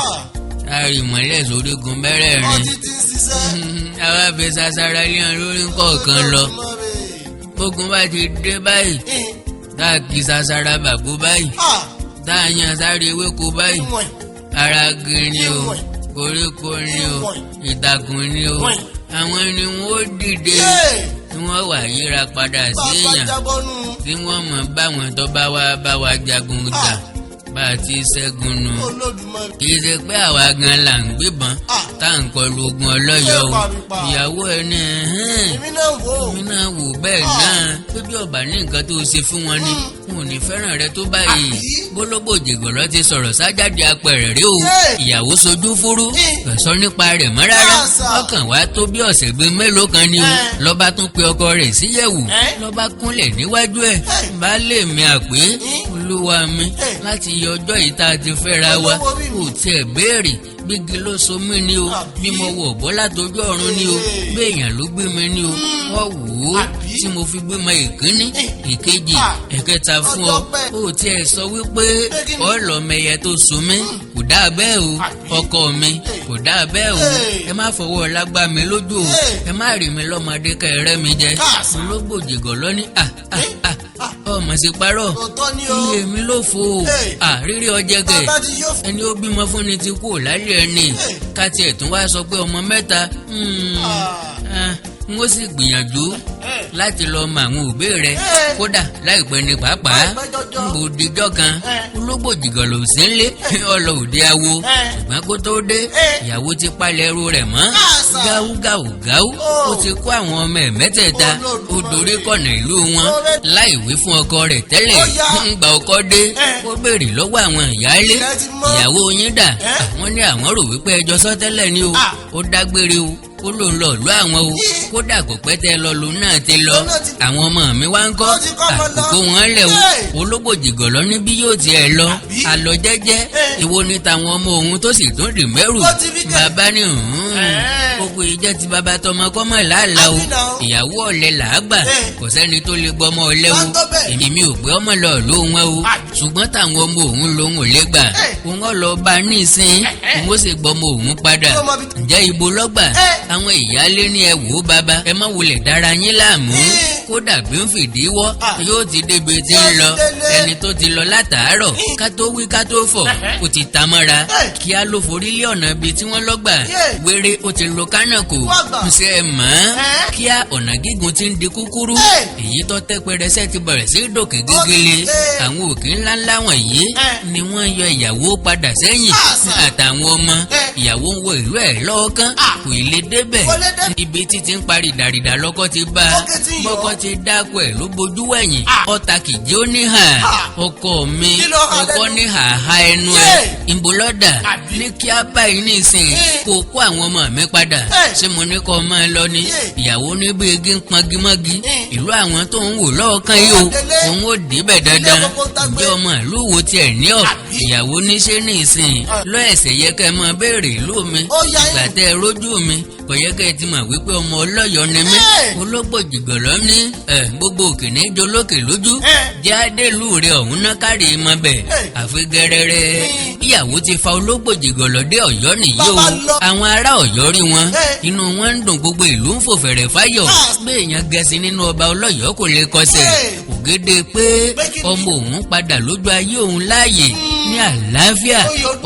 àrìmọ́lẹ̀ sórígun mẹ́rẹ̀ẹ̀rin àwa fi sasara léèyàn lórí kọ̀ọ̀kan lọ gbógun bá ti dé báyìí tá a kì í sasara bàbú báyìí tá a yan sáré ewéko báyìí ara gírí ni o koríko ni o ìtàkùn ni o àwọn ni wọn ó dìde tí wọ́n wà yíra padà sí èèyàn tí wọ́n mọ̀ báwọn tó bá wa jagun jà bá a ti ṣẹ́gun nù. kì í ṣe pé àwa gan là ń gbébọn tá à ń kọlu ogun ọlọ́yọ̀ o ìyàwó ẹni èmi náà wò bẹ́ẹ̀ náà pé bí ọba ní nǹkan tó ṣe fún wọn ni wọn ò ní fẹ́ràn rẹ tó báyìí. Ológbòjìgọ ló ti sọ̀rọ̀ sájáde apẹ̀rẹ̀ rí o ìyàwó sojú fúrú sọ nípa rẹ̀ mọ́ rárá ọkàn wa tó bí ọ̀sẹ̀ bíi mélòó kan ni o lọ́ba tún pe ọkọ rẹ̀ síyẹ̀wò lọ́ba kúnlẹ̀ níwájú ẹ̀ baálé mi àpé olúwa mi láti yọ ọjọ́ yìí tá a ti fẹ́ra wa kò tiẹ̀ béèrè gbígi ló so mí ni o bí mo wọ̀ bọ́ látọjú ọ̀run ni o bí èèyàn ló gbé mi ni o wọ́n wò ó tí mo fi gbímọ ìkíní ìkejì ẹ̀kẹta fún ọ ó tiẹ̀ sọ wípé ọlọ́mẹyẹ tó so mí kò dáa bẹ́ẹ̀ o ọkọ mi kò dáa bẹ́ẹ̀ o ẹ má fọwọ́ lágbá mi lójú o ẹ má rí mi lọ́mọdé ká ẹrẹ́ mi jẹ. Ológbòjìgọ lọ́ní ọmọ sí parọ́ iye mi ló fò rírí ọjẹ́ kẹ̀ ẹni ó bímọ fún ni ti kú lálẹ́ ẹni ká tiẹ̀ tún wá sọ pé ọmọ mẹ́ta n ó sì gbìyànjú láti lọ mọ àwọn òbí rẹ kódà láìpẹ́ ní pàápàá n bò dijọ́ kan Ológbòjìgọ ló sí ń lé ọlọ òde awo ṣùgbọ́n kó tó dé ìyàwó ti palẹ̀ ẹrù rẹ̀ mọ́ gáúgáúgáú ó ti kó àwọn ọmọ ẹ̀ mẹ́tẹ̀ẹ̀ta ó dorí kọ̀nà ìlú wọn láì wí fún ọkọ rẹ̀ tẹ́lẹ̀ ń gba ọkọ dé ó béèrè lọ́wọ́ àwọn ìyáálé ìyàwó yín dà wọ́n ní àwọn rò wípé ẹjọ́ sọ tẹ́lẹ̀ ni o ó dágbére o ó lòun lọ lọ àwọn o kódà kò pẹ́ tẹ́ lọ lòun náà ti lọ àwọn ọmọ mi wá ń kọ́ àkókò wọn lẹ̀ o Ológbòjìgọ lọ ní bí yóò tiẹ̀ lọ àlọ́ jẹ́jẹ́ ìwo ni tàwọn ọmọ òun tó sì tún dì mẹ́rù bàbá ní gbogbo ìjẹ́ ti bàbá tọmọ kọ́mọ̀ làálàá o ìyàwó ọ̀lẹ làágbà kò sẹ́ni tó lè gbọ́mọ ọ̀lẹ o èmi ò gbé ọmọ lọ ló wọn o ṣùgbọ́n táwọn ọmọ òun lòun ò lè gbà òun ọ̀ lọ bá nísìn òun ó sì gbọ́mọ òun padà ǹjẹ́ ibo lọ́gbà àwọn ìyáálé ní ẹ wò ó bàbá ẹ má wulẹ̀ dára yín láàmú kódà bí ń fìdí wọ́ yóò ti débi tí ń lọ ẹni tó ti lọ látàárọ̀ ká tó wí ká tó fọ̀ ó ti ta mọ́ra kí á ló forí lé ọ̀nà bíi tí wọ́n lọ́gbà wéré ó ti lo kánàkò ṣe é mọ́ kí á ọ̀nà gígùn ti ń di kúkúrú èyí tó tẹ́ pẹrẹsẹ ti bẹ̀rẹ̀ sí dòkè gégele àwọn òkè ńláńlá wọ̀nyí ni wọ́n yọ ìyàwó padà sẹ́yìn àtàwọn ọmọ ìyàwó ń wo ìlú ẹ̀ lọ́ọ̀kan kò ì lè débẹ̀ ibi títí ń parí dàrídà lọ́kọ́ ti bá bọ́kọ́ ti dákú ẹ̀ ló bojú wẹ̀yìn ọ̀tá kìjì ó ní hà ọkọ mi ọkọ ní hàhà ẹnu ẹ̀ ìbólọ́dà ní kí á báyìí nísìnyí kó kó àwọn ọmọ mi padà ṣé mo ní kọ́ máa lọ ni ìyàwó ní bí igi ń pangimọ́gi ìlú àwọn tó ń wò lọ́ọ̀kan yìí o òun ò débẹ̀ dandan ǹjẹ́ ọmọ ìlú wo tiẹ̀ ní ọ̀ ìyàwó níṣẹ́ nísìnyí lọ́ ẹ̀sẹ̀ yẹ kẹ́ mọ béèrè ìlú mi ìgbà tẹ́ ẹ rójú mi kò yẹ kẹ́ ẹ ti mọ̀ wípé ọmọ ọlọ́yọ̀ ni mí Ológbòjìgọ lọ ní gbogbo òkè ní jolókè lójú jẹ́ àdélù rẹ̀ ọ̀hún náà kárí mọ́ bẹ̀ àfi gẹ́rẹ́rẹ́ ìyàwó ti fa Ológbòjìgọ lọ dé Ọ̀yọ́ nìyí o àwọn ará Ọ̀yọ́ rí wọn inú wọn ń dùn gbogbo ìlú ń fò fẹ̀rẹ̀ fáyọ̀ pé èèyàn gẹ̀ẹ́sì nínú ọba ọlọ́yọ̀ọ́ kò lè kọsẹ̀ ògèdè pé ọmọ òun padà lójú ayé òun láàyè ní àlàáfíà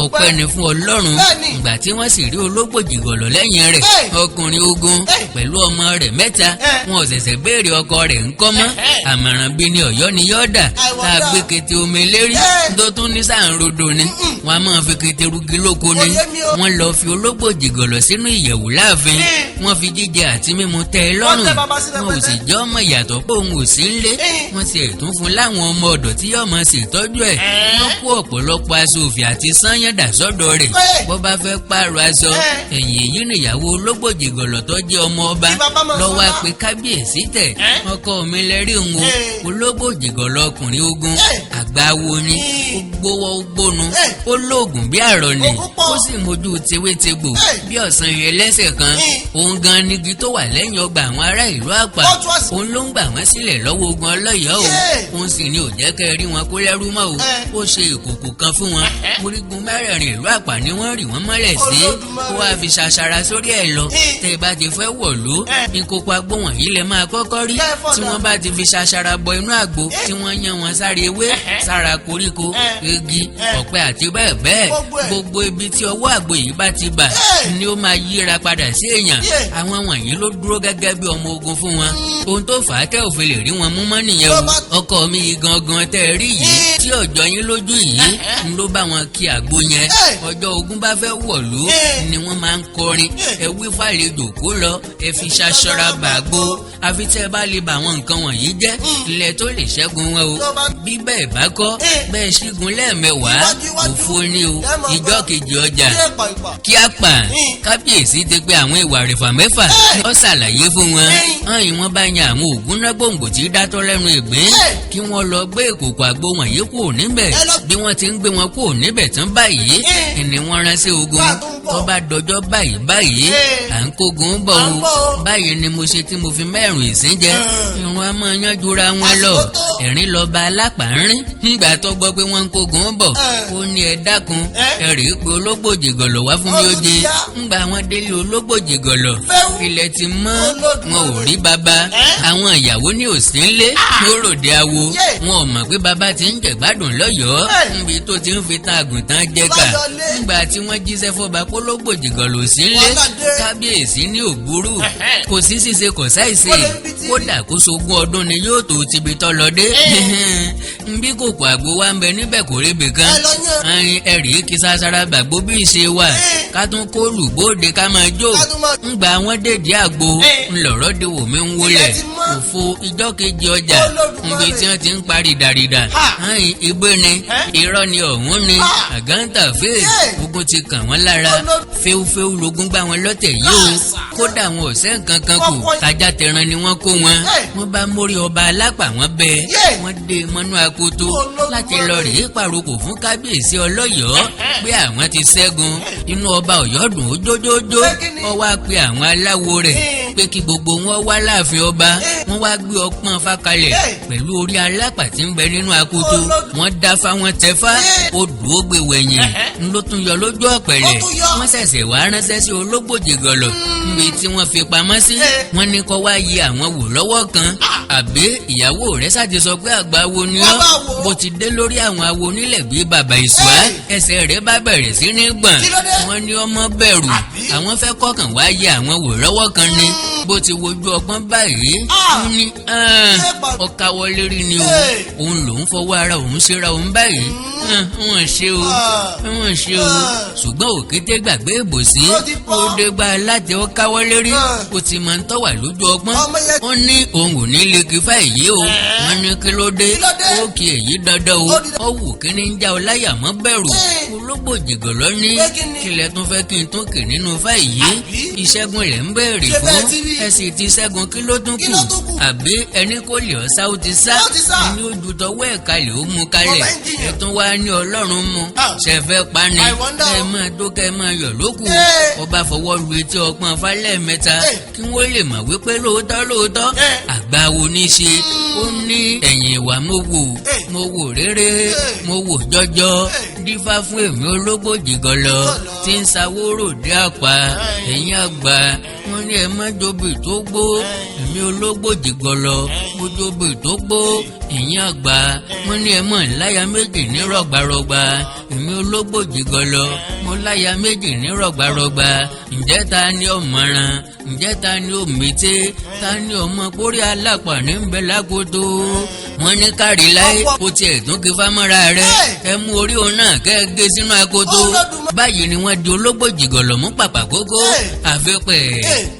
ọpẹ́ ni fún Ọlọ́run ìgbà tí wọ́n sì rí Ológbòjìgọ lẹ́yìn rẹ̀ ọkùnrin ogun pẹ̀lú ọmọ rẹ̀ mẹ́ta wọn ò ṣẹ̀ṣẹ̀ béèrè ọkọ rẹ̀ ńkọ́ mọ́ àmọ̀ràn bíi ní Ọ̀yọ́ ni yọ̀ọ̀dà tá a gbé kété omi lérí tó tún ní sàǹrodo ni wọn a máa fi kété rugi lóko ni wọn lọ fi Ológbòjìgọ sínú ìyẹ̀wù láàfin wọn fi jíjẹ àti mímu tẹ́ ẹ lọ́rùn wọn ò sì jẹ́ ọmọ ìyàtọ̀ pé òun ò sí ńlé wọn sì tún fún láwọn ọmọ ọ̀dọ̀ tí yóò máa ṣètọ́jú ẹ̀ wọn kó ọ̀pọ̀lọpọ̀ aṣọ òfì àti sányán dà sọ́dọ̀ rẹ̀ bó bá fẹ́ pààrọ̀ aṣọ ẹ̀yìn èyí nìyàwó Ológbòjìgọ tó jẹ́ ọmọ ọba lọ́wọ́ pé kábíyèsí tẹ̀ ọkọ mi lẹ́rí òun o Ológbòjìgọ ọkùnrin ogun àgbáwo ni ó gbówó ó gbónu ó lóògùn bí àrọ̀ ni ó sì mójú tewétegbò bí ọ̀sán yẹn lẹ́sẹ̀ kan òun gan nigi tó wà lẹ́yìn ọgbà àwọn ará ìlú àpà òun ló ń gbà wọ́n sílẹ̀ lọ́wọ́ ogun ọlọ́yọ̀ọ́ o òun sì ni ò jẹ́ kẹ́ rí wọn kó lẹ́rú mọ́ o ó ṣe ìkòkò kan fún wọn orígun mẹ́rẹ̀ẹ̀rin ìlú àpà ni wọ́n rì wọ́n mọ́lẹ̀ sí kó wá fi ṣaṣara sórí ẹ̀ lọ tẹ́ ẹ bá ti fẹ́ wọ̀lú ìkòkò àgbo wọ̀nyí lẹ máa kọ́kọ́ rí tí wọ́n bá ti fi ṣaṣara bọ inú àgbo tí wọ́n yan wọn sára ewé sára koríko igi ọ̀pẹ àti bẹ́ẹ̀ bẹ́ẹ̀ gbogbo ibi tí ọwọ́ àgbo yìí bá ti bà ni ó máa yíra padà sí èèyàn àwọn wọ̀nyí ló dúró gẹ́gẹ́ bí ọmọ ogun fún wọn ohun tó fà á tẹ́ òfin lè rí wọn mú mọ́ nìyẹn o ọkọ mi yìí gangan tẹ́ ẹ rí yìí tí ọjọ́ yín lójú yìí ń ló bá wọn kí àgbo yẹn ọjọ́ ogun bá fẹ́ wọ̀lú ni wọ́n máa ń kọrin ẹ wí fàlejò kó lọ ẹ fi ṣaṣọra bàgbó àfi tẹ́ ẹ bá lè bá àwọn nǹkan wọ̀nyí jẹ́ ilẹ̀ tó lè ṣẹ́gun wọn o bí bẹ́ẹ̀ bá kọ́ bẹ́ẹ̀ ṣígun lẹ́ẹ̀mẹwàá òfo ni o ìjọ́ kejì ọjà kí á pa kábíyèsí ti pé àwọn ìwà rẹ̀fà mẹ́fà ó ṣàlàyé fún wọn hàn wọ́n bá yan àwọn ògùn náà gbòǹgbò tí dátọ́ lẹ́nu ìgbín kí wọ́n lọ gbé ìkòkò àgbo wọ̀nyí kúrò níbẹ̀ bí wọ́n ti ń gbé wọn kúrò níbẹ̀ tán báyìí ni wọ́n ránṣẹ́ ogun tó bá dọjọ́ báyìí à ń kógun bọ̀ o báyìí ni mo ṣe tí mo fi mẹ́rin ìsín jẹ ìrun a máa yanjúra wọn lọ ẹ̀rín lọ́ba alápàárín nígbà tó gbọ́ pé wọ́n ń kógun bọ̀ ó ní ẹ dákun ẹ rí i pé Ológbòjìgọ wá fún mi ó dé ńgbà wọn délé Ológbòjìgọ ilẹ̀ ti mọ́ wọn ò rí bàbá àwọn ìyàwó ní òsì ńlé ló ròde awo wọn ò mọ̀ pé bàbá ti ń jẹ̀gbádùn lọ́yọ̀ọ́ níbi tó ti ń fi ta àgùntàn jẹ́ka nígbà tí wọ́n jíṣẹ́ fọba pé Ológbòjìgọ sí ńlé kábíyèsí ní ògbúrú kò sí ṣíṣe kò sáìsì kódà kó sogún ọdún ni yóò tó ti bi tọ́ lọ dé nbí kòkò àgbo wa ń bẹ níbẹ̀ kò rébi kan ẹ̀rí kí sásárá gbàgbó bí ìṣe wà ká tún kó lùbóde ká máa jó ńgbà wọn dèdí àgbo ńlọrọ de wò mí ń wọlé òfo ìjọ kejì ọjà níbi tí wọn ti ń parí dàrídà ìgbé ni irọ́ ni ọ̀hún ni àgáǹtà fèè ogun ti kàn wọ́n lára fẹ́ufẹ́u lógún gbá wọn lọ́tẹ̀ yìí o kódà wọn ò sẹ́ nǹkan kan kù tajà tẹran ni wọ́n kó wọn wọ́n bá mórí ọba alápà wọn bẹ́ẹ̀ wọ́n dé mọ́nú akoto láti lọ rèé pàrokò fún kábíyèsí ọlọ́yọ̀ọ́ pé àwọn ti ṣẹ́gun inú ọba ọ̀yọ́ dùn ó jójójó ó wá pe àwọn aláwo rẹ̀ pé kí gbogbo wọn wá láàfin ọba wọ́n wá gbé ọpọ́n fákalẹ̀ pẹ̀lú orí alápà tí ń bẹ nínú akoto wọ́n dáfá wọn tẹfá ó dùn ó gbé wẹ̀yìn ńlọ tún yọ lójú ọ̀pẹ̀lẹ̀ wọ́n ṣẹ̀ṣẹ̀ wá ránṣẹ́ sí Ológbòjìgọ níbi tí wọ́n fi pamọ́ sí wọ́n ní kó wá yẹ àwọn wò lọ́wọ́ kan àbí ìyàwó rẹ̀ ṣáàtì sọ pé àgbà wo ni ọ́ bó ti dé lórí àwọn awo nílẹ̀ bíi bàbá ìṣúá ẹsẹ̀ rẹ̀ bá bẹ̀rẹ̀ sí ní gbọ̀n wọ́n ní ọmọ bẹ̀rù àwọn fẹ́ kọ́kàn wá yẹ àwọn wò lọ́wọ́ kan ni bó ti wojú ọgbọ́n báyìí wọ́n ní ọkà wọlé rí ni o òun lòún fọwọ́ ara òun ṣera òun báyìí wọ́n ṣe o ṣùgbọ́n òkété gbàgbé ìbòsí ó dé bá a láti ó káwọ́lé rí ó ti máa ń tọ́wà lójú ọgbọ́n ó ní òun ò ní lè kí fáyìí o wọ́n ní kí ló dé ó kí èyí dandan o ó wù kí ní já ọ láyà mọ́ bẹ̀rù Ológbòjìgọ ní kílẹ̀ tún fẹ́ kí n tún kì nínú fáyìí ìṣẹ́gun rẹ̀ ń bẹ̀rẹ̀ fún ẹ sì ti ṣẹ́gun kí ló tún kù àbí ẹni kò lè ọ̀sá ó ti sá ẹni ojú tọwọ́ ẹ̀ kalẹ̀ ó mú kalẹ̀ ẹ tún wá ní Ọlọ́run mu ṣẹ̀fẹ̀ pani ẹ máa dókẹ́ máa yọ̀ lókù ọba fọwọ́ lu etí ọpọ́n falẹ̀ mẹ́ta kí wọ́n lè mọ̀ wípé lóòótọ́ àgbà wo ní ṣe ó ní ẹ̀yìn ìwà mo wò rere mo wò jọjọ dífá fún èmi Ológbòjìgọ tí ń sawórò dé àpá ẹ̀yìn àgbà wọ́n ní ẹ má jobi tó gbó èmi Ológbòjìgọ lọ mo jobi tó gbó ìyín àgbà wọ́n ní ẹ mọ̀ láya méjì ní rọ̀gbàrọ̀gbà èmi Ológbòjìgọ lọ mo láya méjì ní rọ̀gbàrọ̀gbà ǹjẹ́ ta ni ọ̀mọ̀ràn ǹjẹ́ ta ni òmìté ta ni ọmọ kórè alápà ní ń bẹ lákòótó wọ́n ní kárí láyé kó tiẹ̀ tún kí fámọ́ra rẹ ẹ mú orí òun náà kẹ́ ẹ gé sínú akoto báyìí ni wọ́n di Ológbòjìgọ lọ mú pàpà kókó àfipẹ́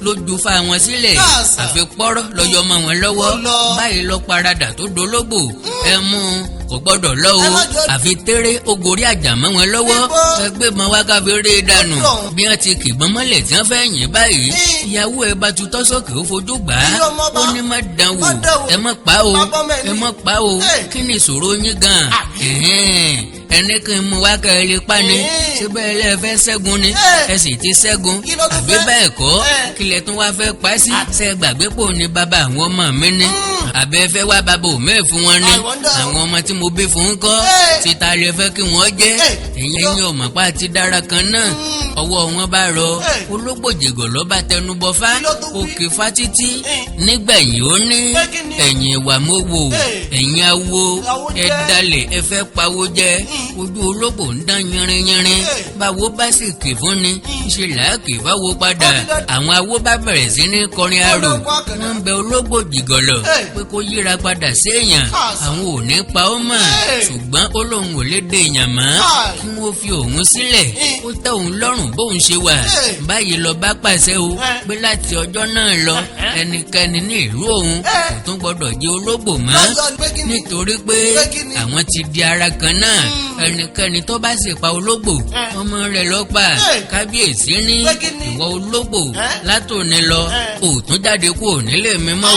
lójú fa wọn sílẹ̀ àfipọ́rọ́ lọ́yọ́ mọ́ wọn lọ́wọ́ báyìí lọ paradà tó dológbò ẹ mú kò gbọ́dọ̀ lọ o àfi tẹ́rẹ́ ogórí àjàmọ́ wọn lọ́wọ́ ẹgbẹ́ mọ́ wá ká fi rí i dànù bí wọ́n ti kìbọn mọ́lẹ̀ tí wọ́n fẹ́ yìn báyìí ìyàwó ẹ bá tutọ́ sókè ó fojú gbà á ó ní má dán wò ẹ má pa o ẹ má pa o kí ni ìṣòro yín gan ẹni kí n mú wá kẹ́ ẹ lè pa ni síbẹ̀ ẹ lè fẹ́ ṣẹ́gun ni ẹ sì ti ṣẹ́gun àbí bẹ́ẹ̀ kọ́ kílẹ̀ tún wá fẹ́ pa sí ṣe gbàgbé pò ní bàbá àwọn ọmọ mi ni àbẹ́ fẹ́ wá bàbá òmẹ́ẹ̀ fún wọn ni àwọn ọmọ tí mo bí fún kọ́ títa lè fẹ́ kí wọ́n jẹ́ ẹ̀yìn ọmọ pa ti dára kan náà ọwọ́ wọn bá rọ Ológbòjìgọ ló bá tẹnubọ fá òkè fá títí nígbẹ̀yìn ó ní ẹ̀yìn ìwà mo wò ẹ̀yìn awo ẹ dalẹ̀ ẹ fẹ́ pawó jẹ ojú ológbò ń dán yínrínyínrín báwo bá sì kì fún ni ṣe làákì báwo padà àwọn awo bá bẹ̀rẹ̀ sí ní kọrin arò wọ́n ń bẹ Ológbòjìgọ lọ pé kó yíra padà sí èèyàn àwọn ò ní pa ó mọ̀ ṣùgbọ́n ó lóun ò lè dé èèyàn mọ́ kí wọ́n fi òun sílẹ̀ ó tẹ́ òun lọ́rùn bóun ṣe wà báyìí lọ bá pàṣẹ o pé láti ọjọ́ náà lọ ẹnikẹ́ni ní ìlú òun kò tún gbọdọ̀ jẹ́ ológbò mọ́ nítorí pé àwọn ti di ara kan náà ẹnikẹ́ni tó bá sì pa ológbò ọmọ rẹ̀ ló pa kábíyèsí ní ìwọ ológbò látòní lọ òtún jáde kúrò nílé mi mọ́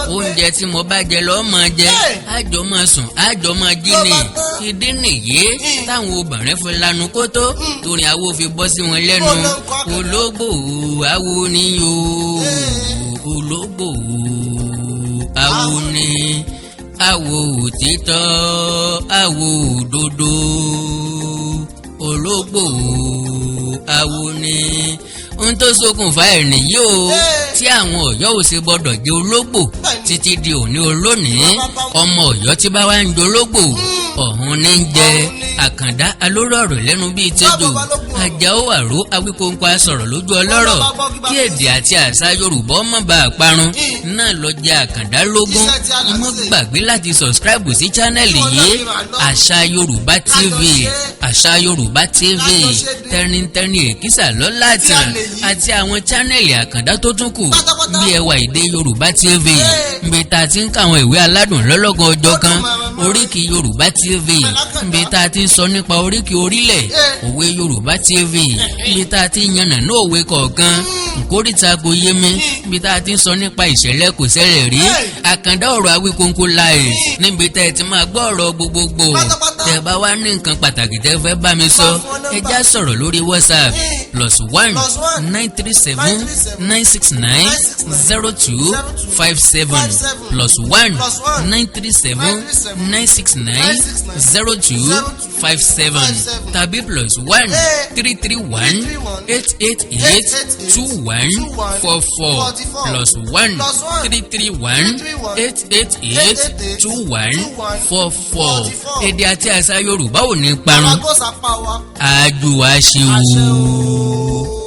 o oúnjẹ tí mo bá jẹ lọ́ọ́ máa jẹ àjọ máa sùn àjọ máa jí ni ìdí nìyí táwọn obìnrin fi lanu kótó torí awo fi bọ́ sí wọn lẹ́nu ológbò awo ni o ológbò awo ni awo òtítọ́ awo òdodo ológbò awo ni ohun tó ṣokùnfà ẹ̀ nìyí o tí àwọn Ọ̀yọ́ ò ṣe gbọdọ̀ jẹ́ ológbò títí di òní olónìí ọmọ Ọ̀yọ́ tí bá wá ń jẹ ológbò ọ̀hún ní ń jẹ Àkàndá alóró ọ̀rọ̀ lẹ́nu bíi tẹ́jọ Àjàó Àró Awíkóńkó asọ̀rọ̀ lójú ọlọ́rọ̀ kí èdè àti àṣà Yorùbá ọmọ bá a parun náà lọ jẹ Àkàndá lógún ọmọ gbàgbé láti sọ̀scribe sí chánẹ́ẹ̀lì yìí Àṣà Yorùbá TV Àṣà Yorùbá TV tẹnitẹni èkìsà lọ́làtàn àti àwọn chánẹ́ẹ̀lì Àkàndá tó tún kù bí Ẹwà Èdè Yorùbá TV níbi tá a ti ń kàwọn ìwé aládùn lọ́lọ́kan ọjọ́ kan Oríkì Yorùbá TV níbi tá a ti ń sọ nípa oríkì orílẹ̀ Òwe Yorùbá TV níbi tá a ti ń yànnà ní òwe kọ̀ọ̀kan Nkórìtà kò yé mi níbi tá a ti ń sọ nípa ìṣẹ̀lẹ̀ kò ṣẹlẹ̀ rí Àkàndá ọ̀rọ̀ Awíkóńkó live níbi tá ẹ ti máa gbọ́ ọ̀rọ̀ gbogbogbò tẹ́ bá wá ní nǹkan pàtàkì tẹ́ fẹ́ bá mi sọ ẹ já sọ̀rọ̀ lórí WhatsApp +1 937 969 0257 +1 937 969 0257 tàbí +1 331 888 2144 +1 331 888 2144 èdè àti àṣà Yorùbá ò ní parun àjò àṣewò.